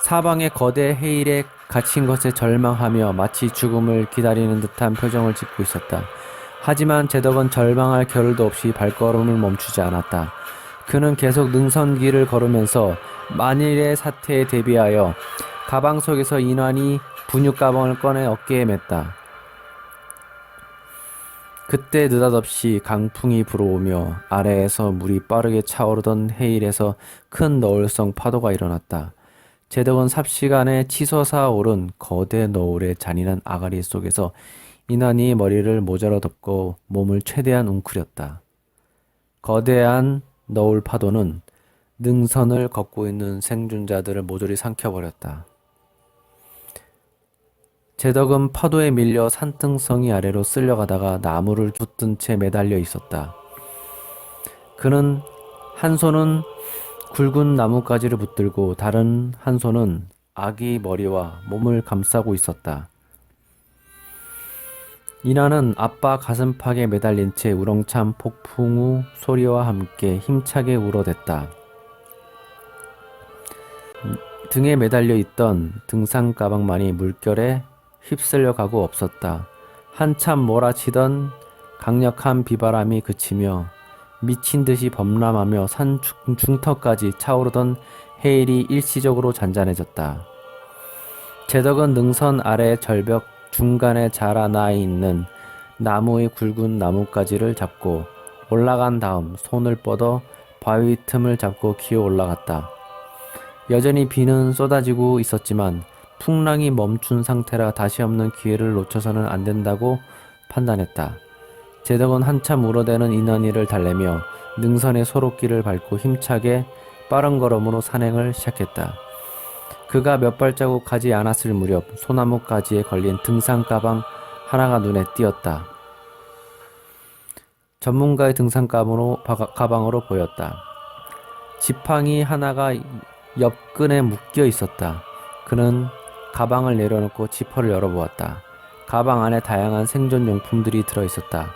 사방의 거대 해일에 갇힌 것에 절망하며 마치 죽음을 기다리는 듯한 표정을 짓고 있었다. 하지만 제덕은 절망할 겨를도 없이 발걸음을 멈추지 않았다. 그는 계속 능선길을 걸으면서 만일의 사태에 대비하여 가방 속에서 인환이 분유 가방을 꺼내 어깨에 맸다. 그때 느닷없이 강풍이 불어오며 아래에서 물이 빠르게 차오르던 해일에서 큰 너울성 파도가 일어났다. 제덕은 삽시간에 치솟아 오른 거대 너울의 잔인한 아가리 속에서 인환이 머리를 모자로 덮고 몸을 최대한 웅크렸다. 거대한 너울 파도는 능선을 걷고 있는 생존자들을 모조리 삼켜버렸다. 제덕은 파도에 밀려 산등성이 아래로 쓸려가다가 나무를 붙든 채 매달려 있었다. 그는 한 손은 굵은 나뭇가지를 붙들고 다른 한 손은 아기 머리와 몸을 감싸고 있었다. 이나는 아빠 가슴팍에 매달린 채 우렁찬 폭풍 우 소리와 함께 힘차게 울어댔다. 등에 매달려 있던 등산 가방만이 물결에 휩쓸려 가고 없었다. 한참 몰아치던 강력한 비바람이 그치며 미친 듯이 범람하며 산 중턱까지 차오르던 해일이 일시적으로 잔잔해졌다. 제덕은 능선 아래 절벽 중간에 자라나 있는 나무의 굵은 나뭇가지를 잡고 올라간 다음 손을 뻗어 바위 틈을 잡고 기어 올라갔다. 여전히 비는 쏟아지고 있었지만 풍랑이 멈춘 상태라 다시 없는 기회를 놓쳐서는 안 된다고 판단했다. 제덕은 한참 울어대는 인환이를 달래며 능선의 소록길을 밟고 힘차게 빠른 걸음으로 산행을 시작했다. 그가 몇 발자국 가지 않았을 무렵 소나무 가지에 걸린 등산 가방 하나가 눈에 띄었다. 전문가의 등산 가방으로 보였다. 지팡이 하나가 옆끈에 묶여 있었다. 그는 가방을 내려놓고 지퍼를 열어보았다. 가방 안에 다양한 생존용품들이 들어있었다.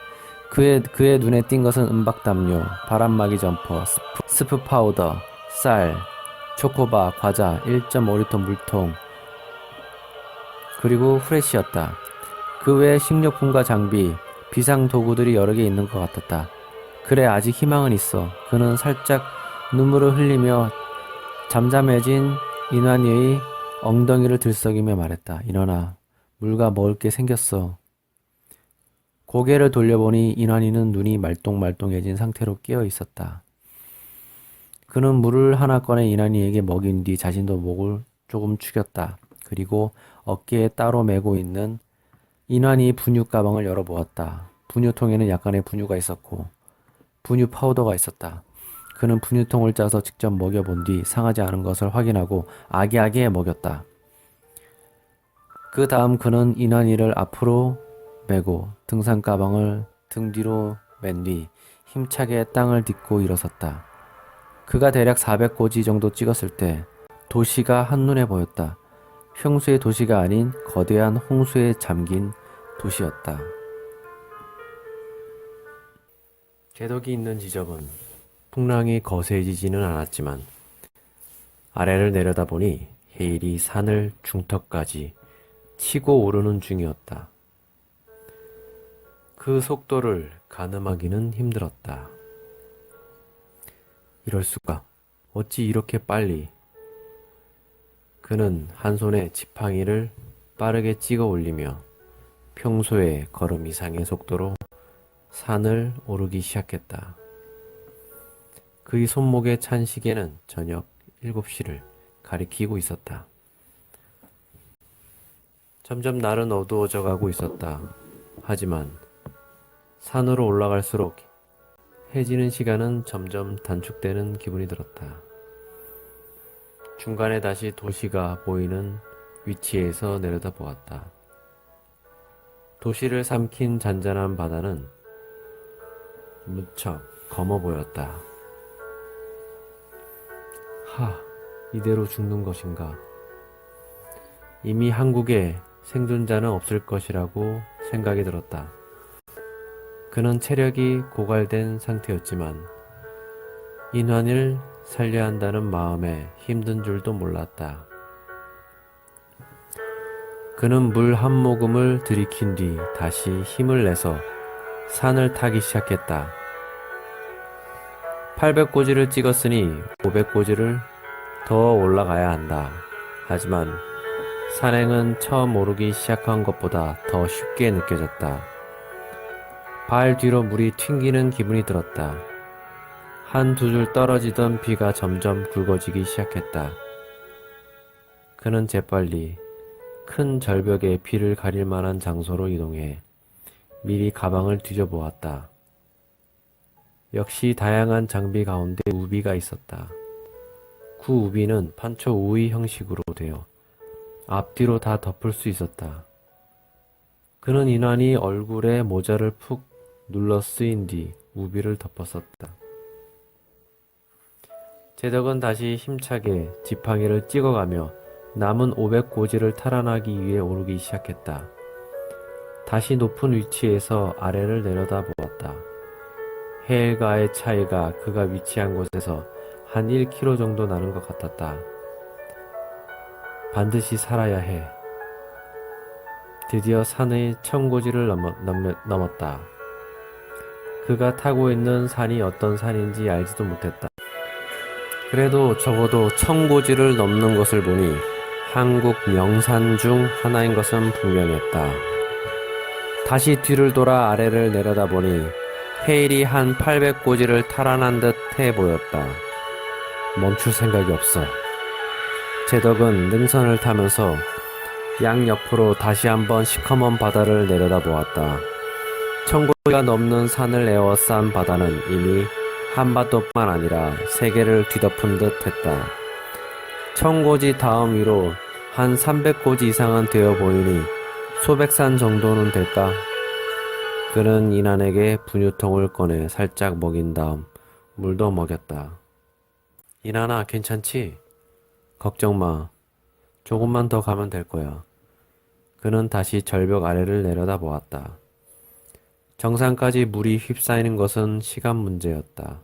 그의 눈에 띈 것은 은박담요, 바람막이 점퍼, 스프 파우더, 쌀, 초코바, 과자, 1.5리터 물통, 그리고 후레쉬였다. 그 외에 식료품과 장비, 비상 도구들이 여러 개 있는 것 같았다. 그래, 아직 희망은 있어. 그는 살짝 눈물을 흘리며 잠잠해진 인환이의 엉덩이를 들썩이며 말했다. 일어나, 물과 먹을 게 생겼어. 고개를 돌려보니 인환이는 눈이 말똥말똥해진 상태로 깨어 있었다. 그는 물을 하나 꺼내 인환이에게 먹인 뒤 자신도 목을 조금 축였다. 그리고 어깨에 따로 메고 있는 인환이 분유 가방을 열어보았다. 분유통에는 약간의 분유가 있었고 분유 파우더가 있었다. 그는 분유통을 짜서 직접 먹여본 뒤 상하지 않은 것을 확인하고 아기아기에 먹였다. 그 다음 그는 인환이를 앞으로 메고 등산 가방을 등 뒤로 맨 뒤 힘차게 땅을 딛고 일어섰다. 그가 대략 400고지 정도 찍었을 때 도시가 한눈에 보였다. 평소의 도시가 아닌 거대한 홍수에 잠긴 도시였다. 제덕이 있는 지점은 풍랑이 거세지지는 않았지만 아래를 내려다보니 해일이 산을 중턱까지 치고 오르는 중이었다. 그 속도를 가늠하기는 힘들었다. 이럴 수가. 어찌 이렇게 빨리. 그는 한 손에 지팡이를 빠르게 찍어 올리며 평소의 걸음 이상의 속도로 산을 오르기 시작했다. 그의 손목에 찬 시계는 저녁 7시를 가리키고 있었다. 점점 날은 어두워져 가고 있었다. 하지만 산으로 올라갈수록 해지는 시간은 점점 단축되는 기분이 들었다. 중간에 다시 도시가 보이는 위치에서 내려다보았다. 도시를 삼킨 잔잔한 바다는 무척 검어 보였다. 이대로 죽는 것인가? 이미 한국에 생존자는 없을 것이라고 생각이 들었다. 그는 체력이 고갈된 상태였지만 인환을 살려야 한다는 마음에 힘든 줄도 몰랐다. 그는 물 한 모금을 들이킨 뒤 다시 힘을 내서 산을 타기 시작했다. 800고지를 찍었으니 500고지를 더 올라가야 한다. 하지만 산행은 처음 오르기 시작한 것보다 더 쉽게 느껴졌다. 발 뒤로 물이 튕기는 기분이 들었다. 한 두 줄 떨어지던 비가 점점 굵어지기 시작했다. 그는 재빨리 큰 절벽에 비를 가릴 만한 장소로 이동해 미리 가방을 뒤져보았다. 역시 다양한 장비 가운데 우비가 있었다. 그 우비는 판초 우의 형식으로 되어 앞뒤로 다 덮을 수 있었다. 그는 인환이 얼굴에 모자를 푹 눌러 쓰인 뒤 우비를 덮었었다. 제덕은 다시 힘차게 지팡이를 찍어가며 남은 500고지를 탈환하기 위해 오르기 시작했다. 다시 높은 위치에서 아래를 내려다 보았다. 해일과의 차이가 그가 위치한 곳에서 한 1km 정도 나는 것 같았다. 반드시 살아야 해. 드디어 산의 1000고지를 넘었다. 그가 타고 있는 산이 어떤 산인지 알지도 못했다. 그래도 적어도 1000고지를 넘는 것을 보니 한국 명산 중 하나인 것은 분명했다. 다시 뒤를 돌아 아래를 내려다보니 헤일이 한 800고지를 탈환한 듯해 보였다. 멈출 생각이 없어. 제덕은 능선을 타면서 양옆으로 다시 한번 시커먼 바다를 내려다보았다. 1000고지가 넘는 산을 에워싼 바다는 이미 한반도뿐만 아니라 세계를 뒤덮은 듯 했다. 1000고지 다음 위로 한 300고지 이상은 되어 보이니 소백산 정도는 될까? 그는 인환에게 분유통을 꺼내 살짝 먹인 다음 물도 먹였다. 인환아, 괜찮지? 걱정 마. 조금만 더 가면 될 거야. 그는 다시 절벽 아래를 내려다 보았다. 정상까지 물이 휩싸이는 것은 시간 문제였다.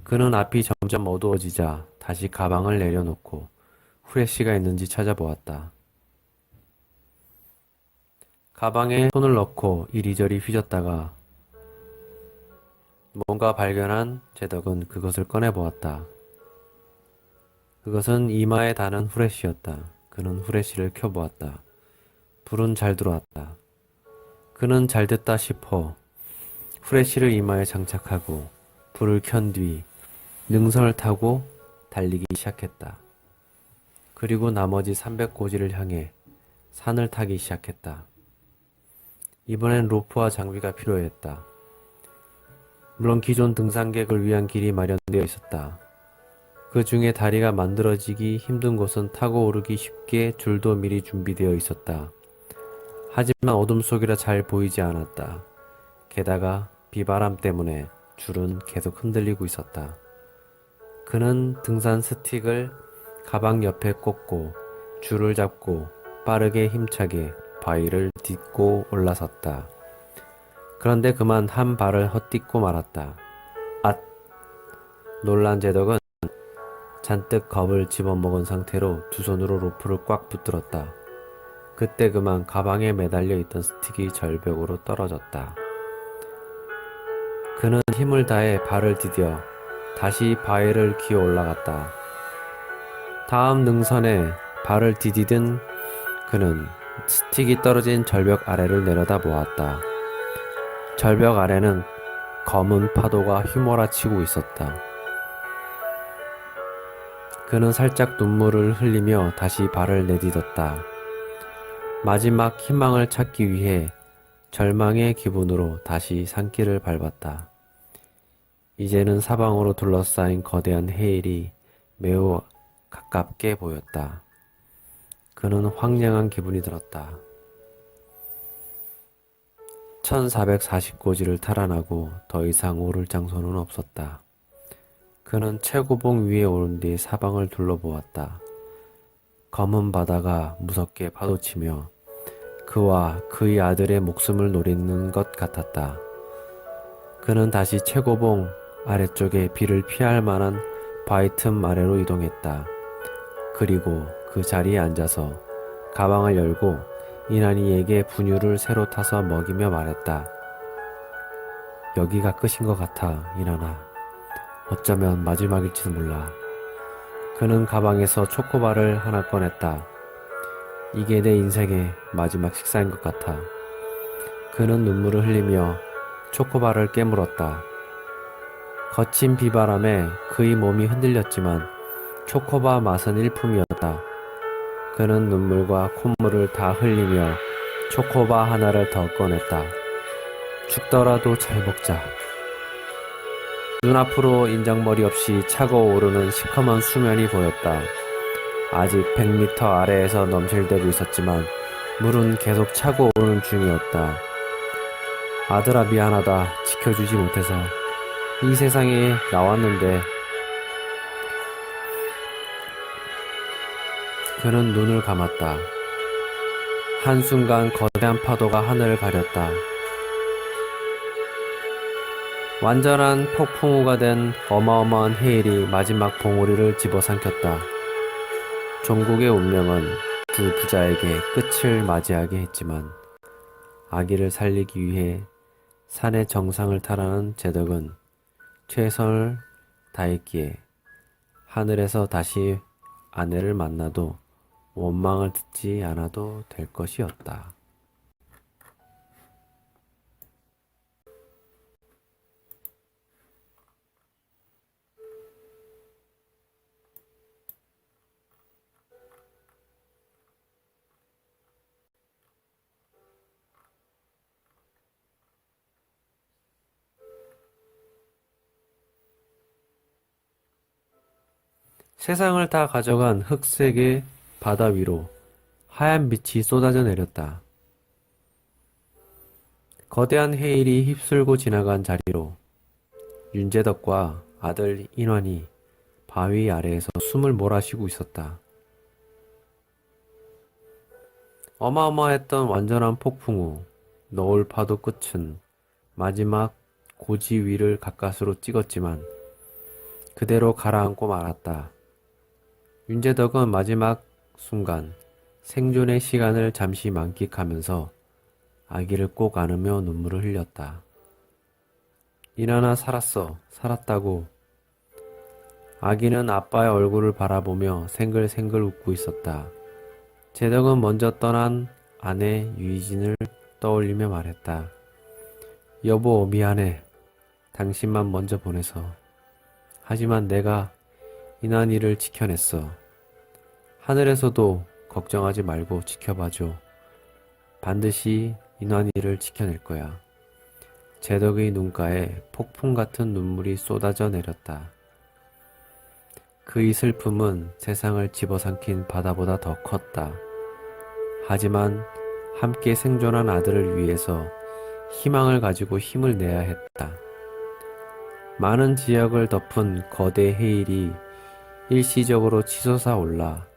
그는 앞이 점점 어두워지자 다시 가방을 내려놓고 후레쉬가 있는지 찾아보았다. 가방에 손을 넣고 이리저리 휘젓다가 뭔가 발견한 제덕은 그것을 꺼내보았다. 그것은 이마에 다는 후레쉬였다. 그는 후레쉬를 켜보았다. 불은 잘 들어왔다. 그는 잘 됐다 싶어 후레쉬를 이마에 장착하고 불을 켠 뒤 능선을 타고 달리기 시작했다. 그리고 나머지 300고지를 향해 산을 타기 시작했다. 이번엔 로프와 장비가 필요했다. 물론 기존 등산객을 위한 길이 마련되어 있었다. 그 중에 다리가 만들어지기 힘든 곳은 타고 오르기 쉽게 줄도 미리 준비되어 있었다. 하지만 어둠 속이라 잘 보이지 않았다. 게다가 비바람 때문에 줄은 계속 흔들리고 있었다. 그는 등산 스틱을 가방 옆에 꽂고 줄을 잡고 빠르게 힘차게 바위를 딛고 올라섰다. 그런데 그만 한 발을 헛디고 말았다. 앗! 놀란 제덕은 잔뜩 겁을 집어먹은 상태로 두 손으로 로프를 꽉 붙들었다. 그때 그만 가방에 매달려 있던 스틱이 절벽으로 떨어졌다. 그는 힘을 다해 발을 디뎌 다시 바위를 기어 올라갔다. 다음 능선에 발을 디디든 그는 스틱이 떨어진 절벽 아래를 내려다 보았다. 절벽 아래는 검은 파도가 휘몰아치고 있었다. 그는 살짝 눈물을 흘리며 다시 발을 내딛었다. 마지막 희망을 찾기 위해 절망의 기분으로 다시 산길을 밟았다. 이제는 사방으로 둘러싸인 거대한 해일이 매우 가깝게 보였다. 그는 황량한 기분이 들었다. 1440고지를 탈환하고 더 이상 오를 장소는 없었다. 그는 최고봉 위에 오른 뒤 사방을 둘러보았다. 검은 바다가 무섭게 파도치며 그와 그의 아들의 목숨을 노리는 것 같았다. 그는 다시 최고봉 아래쪽에 비를 피할 만한 바위 틈 아래로 이동했다. 그리고 그 자리에 앉아서 가방을 열고 이난이에게 분유를 새로 타서 먹이며 말했다. 여기가 끝인 것 같아, 이난아. 어쩌면 마지막일지도 몰라. 그는 가방에서 초코바를 하나 꺼냈다. 이게 내 인생의 마지막 식사인 것 같아. 그는 눈물을 흘리며 초코바를 깨물었다. 거친 비바람에 그의 몸이 흔들렸지만 초코바 맛은 일품이었다. 그는 눈물과 콧물을 다 흘리며 초코바 하나를 더 꺼냈다. 죽더라도 잘 먹자. 눈앞으로 인장머리 없이 차고오르는 시커먼 수면이 보였다. 아직 100m 아래에서 넘실대고 있었지만 물은 계속 차고 오르는 중이었다. 아들아, 미안하다. 지켜주지 못해서. 이 세상에 나왔는데. 그는 눈을 감았다. 한순간 거대한 파도가 하늘을 가렸다. 완전한 폭풍우가 된 어마어마한 해일이 마지막 봉우리를 집어삼켰다. 종국의 운명은 두 부자에게 끝을 맞이하게 했지만 아기를 살리기 위해 산의 정상을 타라는 제덕은 최선을 다했기에 하늘에서 다시 아내를 만나도 원망을 듣지 않아도 될 것이었다. 세상을 다 가져간 흑색의 바다 위로 하얀 빛이 쏟아져 내렸다. 거대한 해일이 휩쓸고 지나간 자리로 윤재덕과 아들 인환이 바위 아래에서 숨을 몰아쉬고 있었다. 어마어마했던 완전한 폭풍우, 너울 파도 끝은 마지막 고지 위를 가까스로 찍었지만 그대로 가라앉고 말았다. 윤재덕은 마지막 순간 생존의 시간을 잠시 만끽하면서 아기를 꼭 안으며 눈물을 흘렸다. 인환아, 살았어. 살았다고. 아기는 아빠의 얼굴을 바라보며 생글생글 웃고 있었다. 재덕은 먼저 떠난 아내 유희진을 떠올리며 말했다. 여보, 미안해. 당신만 먼저 보내서. 하지만 내가 인환이를 지켜냈어. 하늘에서도 걱정하지 말고 지켜봐줘. 반드시 인환이를 지켜낼 거야. 재덕의 눈가에 폭풍 같은 눈물이 쏟아져 내렸다. 그의 슬픔은 세상을 집어삼킨 바다보다 더 컸다. 하지만 함께 생존한 아들을 위해서 희망을 가지고 힘을 내야 했다. 많은 지역을 덮은 거대 해일이 일시적으로 치솟아 올라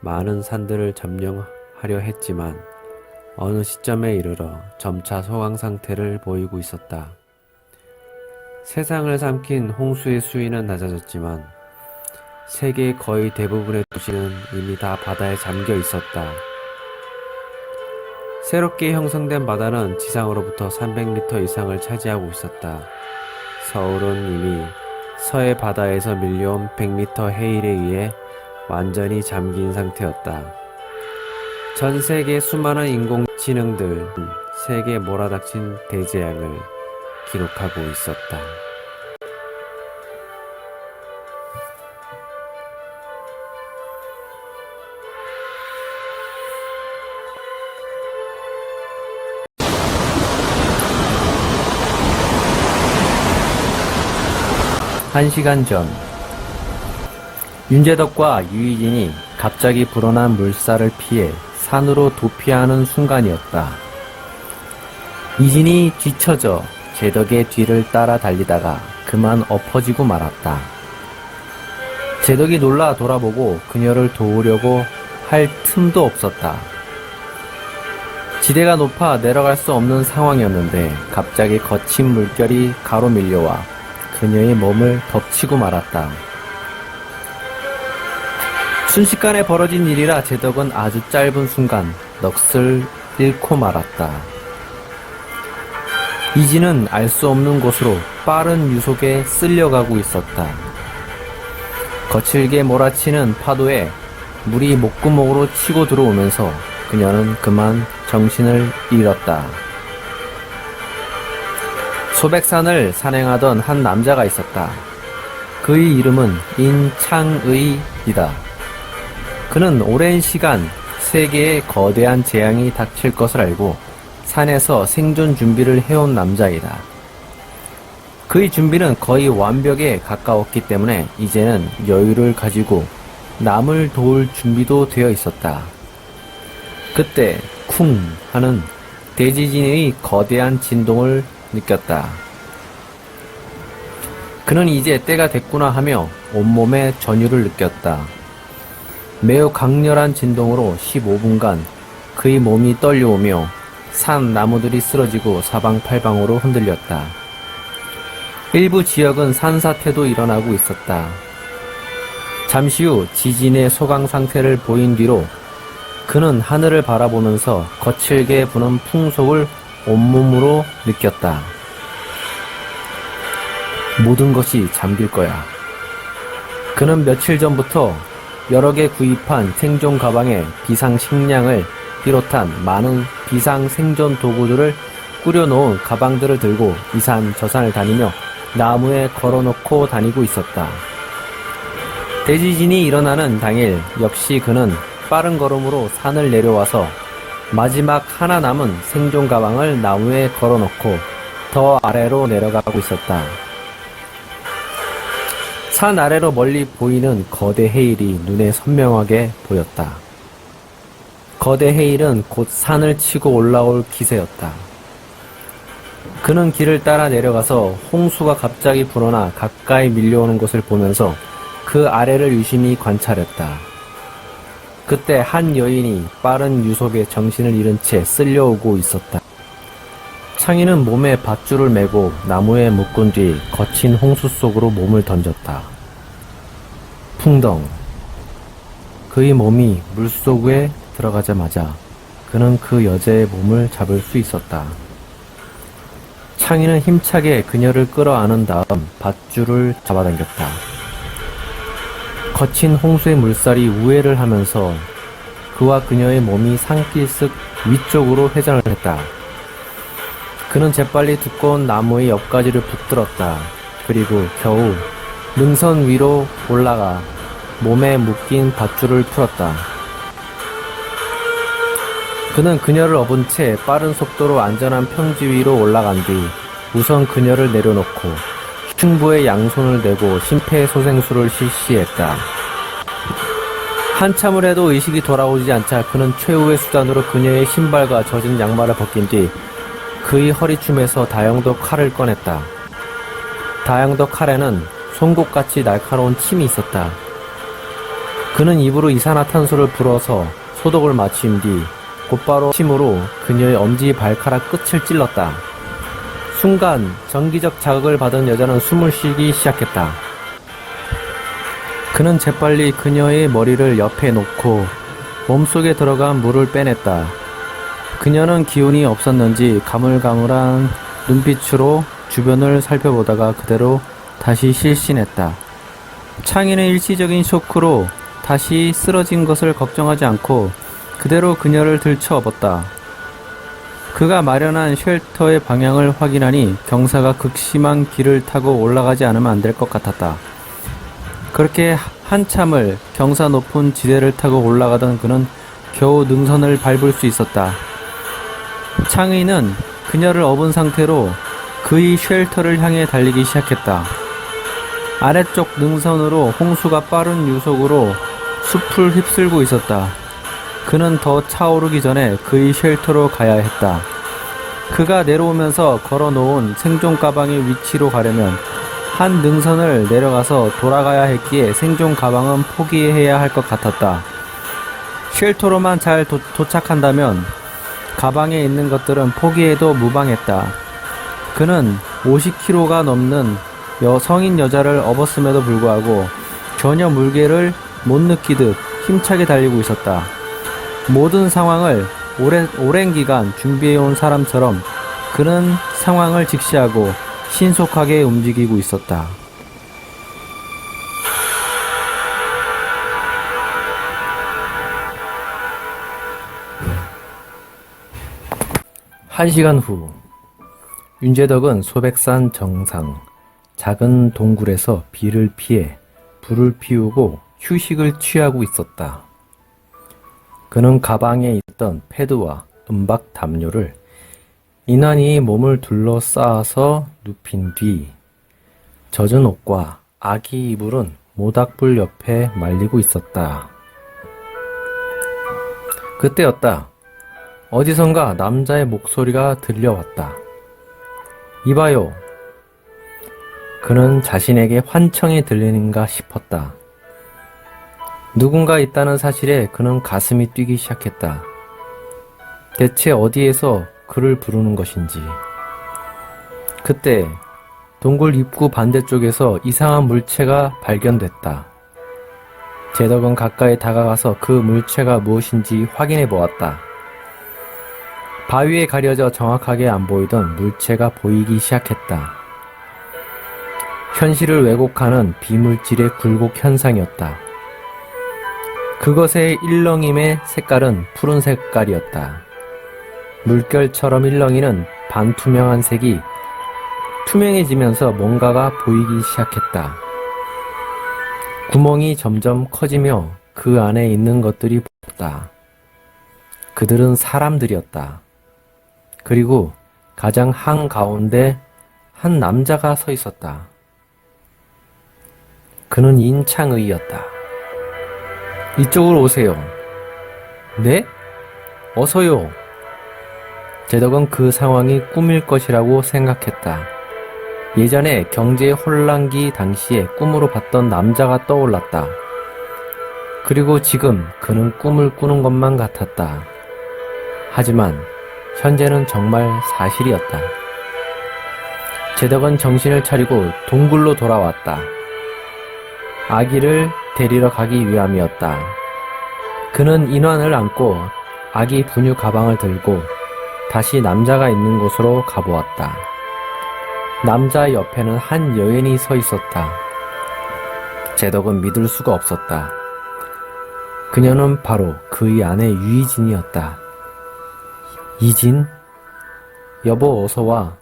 많은 산들을 점령하려 했지만 어느 시점에 이르러 점차 소강 상태를 보이고 있었다. 세상을 삼킨 홍수의 수위는 낮아졌지만 세계 거의 대부분의 도시는 이미 다 바다에 잠겨 있었다. 새롭게 형성된 바다는 지상으로부터 300m 이상을 차지하고 있었다. 서울은 이미 서해 바다에서 밀려온 100m 해일에 의해 완전히 잠긴 상태였다. 전 세계 수많은 인공지능들은 세계에 몰아닥친 대재앙을 기록하고 있었다. 한 시간 전, 윤재덕과 유희진이 갑자기 불어난 물살을 피해 산으로 도피하는 순간이었다. 이진이 뒤처져 재덕의 뒤를 따라 달리다가 그만 엎어지고 말았다. 제덕이 놀라 돌아보고 그녀를 도우려고 할 틈도 없었다. 지대가 높아 내려갈 수 없는 상황이었는데 갑자기 거친 물결이 가로밀려와 그녀의 몸을 덮치고 말았다. 순식간에 벌어진 일이라 제덕은 아주 짧은 순간 넋을 잃고 말았다. 이지는 알 수 없는 곳으로 빠른 유속에 쓸려가고 있었다. 거칠게 몰아치는 파도에 물이 목구멍으로 치고 들어오면서 그녀는 그만 정신을 잃었다. 소백산을 산행하던 한 남자가 있었다. 그의 이름은 인창의이다. 그는 오랜 시간 세계에 거대한 재앙이 닥칠 것을 알고 산에서 생존 준비를 해온 남자이다. 그의 준비는 거의 완벽에 가까웠기 때문에 이제는 여유를 가지고 남을 도울 준비도 되어 있었다. 그때 쿵 하는 대지진의 거대한 진동을 느꼈다. 그는 이제 때가 됐구나 하며 온몸에 전율을 느꼈다. 매우 강렬한 진동으로 15분간 그의 몸이 떨려오며 산 나무들이 쓰러지고 사방팔방으로 흔들렸다. 일부 지역은 산사태도 일어나고 있었다. 잠시 후 지진의 소강 상태를 보인 뒤로 그는 하늘을 바라보면서 거칠게 부는 풍속을 온몸으로 느꼈다. 모든 것이 잠길 거야. 그는 며칠 전부터 여러 개 구입한 생존 가방에 비상 식량을 비롯한 많은 비상 생존 도구들을 꾸려놓은 가방들을 들고 이 산 저 산을 다니며 나무에 걸어놓고 다니고 있었다. 대지진이 일어나는 당일 역시 그는 빠른 걸음으로 산을 내려와서 마지막 하나 남은 생존 가방을 나무에 걸어놓고 더 아래로 내려가고 있었다. 산 아래로 멀리 보이는 거대 해일이 눈에 선명하게 보였다. 거대 해일은 곧 산을 치고 올라올 기세였다. 그는 길을 따라 내려가서 홍수가 갑자기 불어나 가까이 밀려오는 것을 보면서 그 아래를 유심히 관찰했다. 그때 한 여인이 빠른 유속에 정신을 잃은 채 쓸려오고 있었다. 창희는 몸에 밧줄을 메고 나무에 묶은 뒤 거친 홍수 속으로 몸을 던졌다. 풍덩. 그의 몸이 물속에 들어가자마자 그는 그 여자의 몸을 잡을 수 있었다. 창희는 힘차게 그녀를 끌어안은 다음 밧줄을 잡아당겼다. 거친 홍수의 물살이 우회를 하면서 그와 그녀의 몸이 산길쓱 위쪽으로 회전을 했다. 그는 재빨리 두꺼운 나무의 옆가지를 붙들었다. 그리고 겨우 능선 위로 올라가 몸에 묶인 밧줄을 풀었다. 그는 그녀를 업은 채 빠른 속도로 안전한 평지 위로 올라간 뒤 우선 그녀를 내려놓고 흉부에 양손을 대고 심폐소생술을 실시했다. 한참을 해도 의식이 돌아오지 않자 그는 최후의 수단으로 그녀의 신발과 젖은 양말을 벗긴 뒤 그의 허리춤에서 다용도 칼을 꺼냈다. 다용도 칼에는 송곳같이 날카로운 침이 있었다. 그는 입으로 이산화탄소를 불어서 소독을 마친 뒤 곧바로 침으로 그녀의 엄지발가락 끝을 찔렀다. 순간 전기적 자극을 받은 여자는 숨을 쉬기 시작했다. 그는 재빨리 그녀의 머리를 옆에 놓고 몸속에 들어간 물을 빼냈다. 그녀는 기운이 없었는지 가물가물한 눈빛으로 주변을 살펴보다가 그대로 다시 실신했다. 창희는 일시적인 쇼크로 다시 쓰러진 것을 걱정하지 않고 그대로 그녀를 들쳐 업었다. 그가 마련한 쉘터의 방향을 확인하니 경사가 극심한 길을 타고 올라가지 않으면 안 될 것 같았다. 그렇게 한참을 경사 높은 지대를 타고 올라가던 그는 겨우 능선을 밟을 수 있었다. 창의는 그녀를 업은 상태로 그의 쉘터를 향해 달리기 시작했다. 아래쪽 능선으로 홍수가 빠른 유속으로 숲을 휩쓸고 있었다. 그는 더 차오르기 전에 그의 쉘터로 가야 했다. 그가 내려오면서 걸어놓은 생존 가방의 위치로 가려면 한 능선을 내려가서 돌아가야 했기에 생존 가방은 포기해야 할 것 같았다. 쉘터로만 잘 도착한다면 가방에 있는 것들은 포기해도 무방했다. 그는 50kg가 넘는 성인 여자를 업었음에도 불구하고 전혀 물개를 못 느끼듯 힘차게 달리고 있었다. 모든 상황을 오랜 기간 준비해온 사람처럼 그는 상황을 직시하고 신속하게 움직이고 있었다. 1시간 후, 윤재덕은 소백산 정상 작은 동굴에서 비를 피해 불을 피우고 휴식을 취하고 있었다. 그는 가방에 있던 패드와 은박 담요를 인환이 몸을 둘러싸아서 눕힌 뒤 젖은 옷과 아기 이불은 모닥불 옆에 말리고 있었다. 그때였다. 어디선가 남자의 목소리가 들려왔다. 이봐요. 그는 자신에게 환청이 들리는가 싶었다. 누군가 있다는 사실에 그는 가슴이 뛰기 시작했다. 대체 어디에서 그를 부르는 것인지. 그때 동굴 입구 반대쪽에서 이상한 물체가 발견됐다. 제덕은 가까이 다가가서 그 물체가 무엇인지 확인해 보았다. 바위에 가려져 정확하게 안 보이던 물체가 보이기 시작했다. 현실을 왜곡하는 비물질의 굴곡 현상이었다. 그것의 일렁임의 색깔은 푸른 색깔이었다. 물결처럼 일렁이는 반투명한 색이 투명해지면서 뭔가가 보이기 시작했다. 구멍이 점점 커지며 그 안에 있는 것들이 보였다. 그들은 사람들이었다. 그리고 가장 한가운데 한 남자가 서 있었다. 그는 인창의였다. 이쪽으로 오세요. 네? 어서요. 제덕은 그 상황이 꿈일 것이라고 생각했다. 예전에 경제 혼란기 당시에 꿈으로 봤던 남자가 떠올랐다. 그리고 지금 그는 꿈을 꾸는 것만 같았다. 하지만 현재는 정말 사실이었다. 제덕은 정신을 차리고 동굴로 돌아왔다. 아기를 데리러 가기 위함이었다. 그는 인환을 안고 아기 분유 가방을 들고 다시 남자가 있는 곳으로 가보았다. 남자 옆에는 한 여인이 서 있었다. 제덕은 믿을 수가 없었다. 그녀는 바로 그의 아내 유이진이었다. 이진? 여보 어서 와.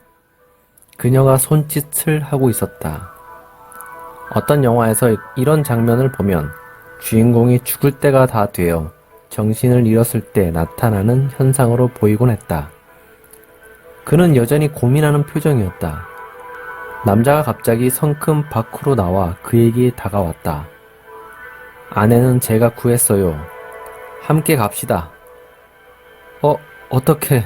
그녀가 손짓을 하고 있었다. 어떤 영화에서 이런 장면을 보면 주인공이 죽을 때가 다 되어 정신을 잃었을 때 나타나는 현상으로 보이곤 했다. 그는 여전히 고민하는 표정이었다. 남자가 갑자기 성큼 밖으로 나와 그에게 다가왔다. 아내는 제가 구했어요. 함께 갑시다. 어떻게?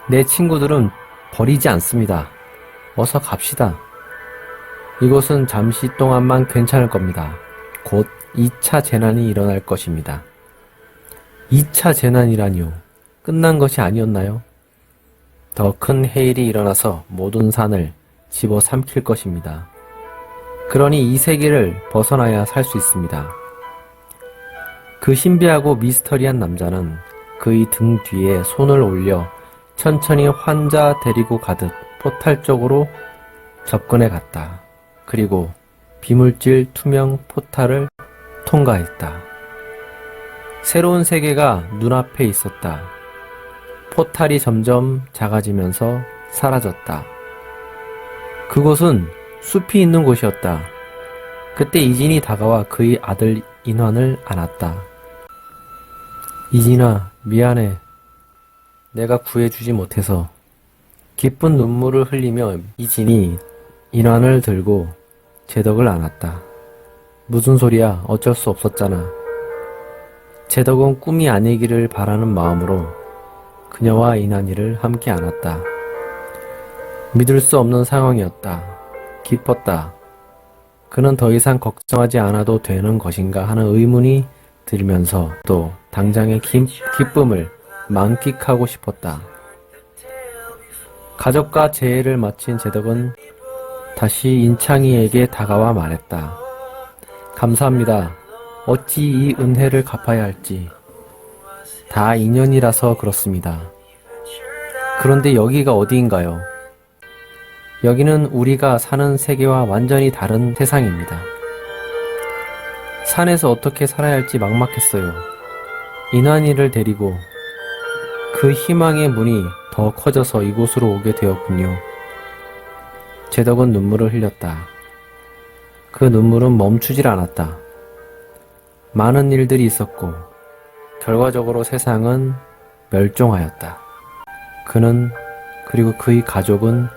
내 친구들은 버리지 않습니다. 어서 갑시다. 이곳은 잠시 동안만 괜찮을 겁니다. 곧 2차 재난이 일어날 것입니다. 2차 재난이라니요. 끝난 것이 아니었나요? 더 큰 해일이 일어나서 모든 산을 집어삼킬 것입니다. 그러니 이 세계를 벗어나야 살 수 있습니다. 그 신비하고 미스터리한 남자는 그의 등 뒤에 손을 올려 천천히 환자 데리고 가듯 포탈 쪽으로 접근해 갔다. 그리고 비물질 투명 포탈을 통과했다. 새로운 세계가 눈앞에 있었다. 포탈이 점점 작아지면서 사라졌다. 그곳은 숲이 있는 곳이었다. 그때 이진이 다가와 그의 아들 인환을 안았다. 이진아, 미안해. 내가 구해주지 못해서. 기쁜 눈물을 흘리며 이진이 인환을 들고 제덕을 안았다. 무슨 소리야? 어쩔 수 없었잖아. 제덕은 꿈이 아니기를 바라는 마음으로 그녀와 인환이를 함께 안았다. 믿을 수 없는 상황이었다. 기뻤다. 그는 더 이상 걱정하지 않아도 되는 것인가 하는 의문이 들면서 또 당장의 기쁨을 만끽하고 싶었다. 가족과 재회를 마친 제덕은 다시 인창이에게 다가와 말했다. 감사합니다. 어찌 이 은혜를 갚아야 할지. 다 인연이라서 그렇습니다. 그런데 여기가 어디인가요? 여기는 우리가 사는 세계와 완전히 다른 세상입니다. 산에서 어떻게 살아야 할지 막막했어요. 인환이를 데리고 그 희망의 문이 더 커져서 이곳으로 오게 되었군요. 제덕은 눈물을 흘렸다. 그 눈물은 멈추질 않았다. 많은 일들이 있었고 결과적으로 세상은 멸종하였다. 그는 그리고 그의 가족은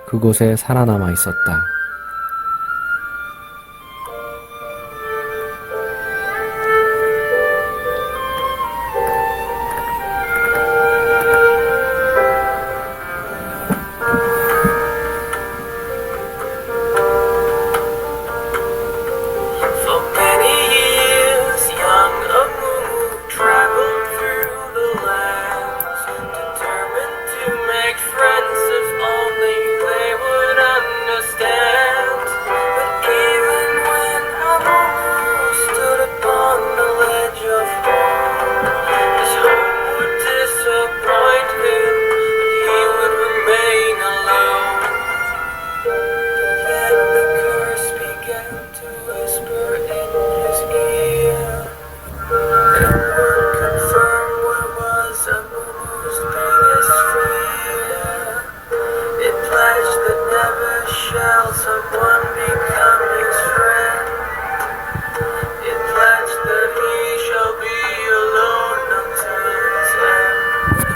그곳에 살아남아 있었다.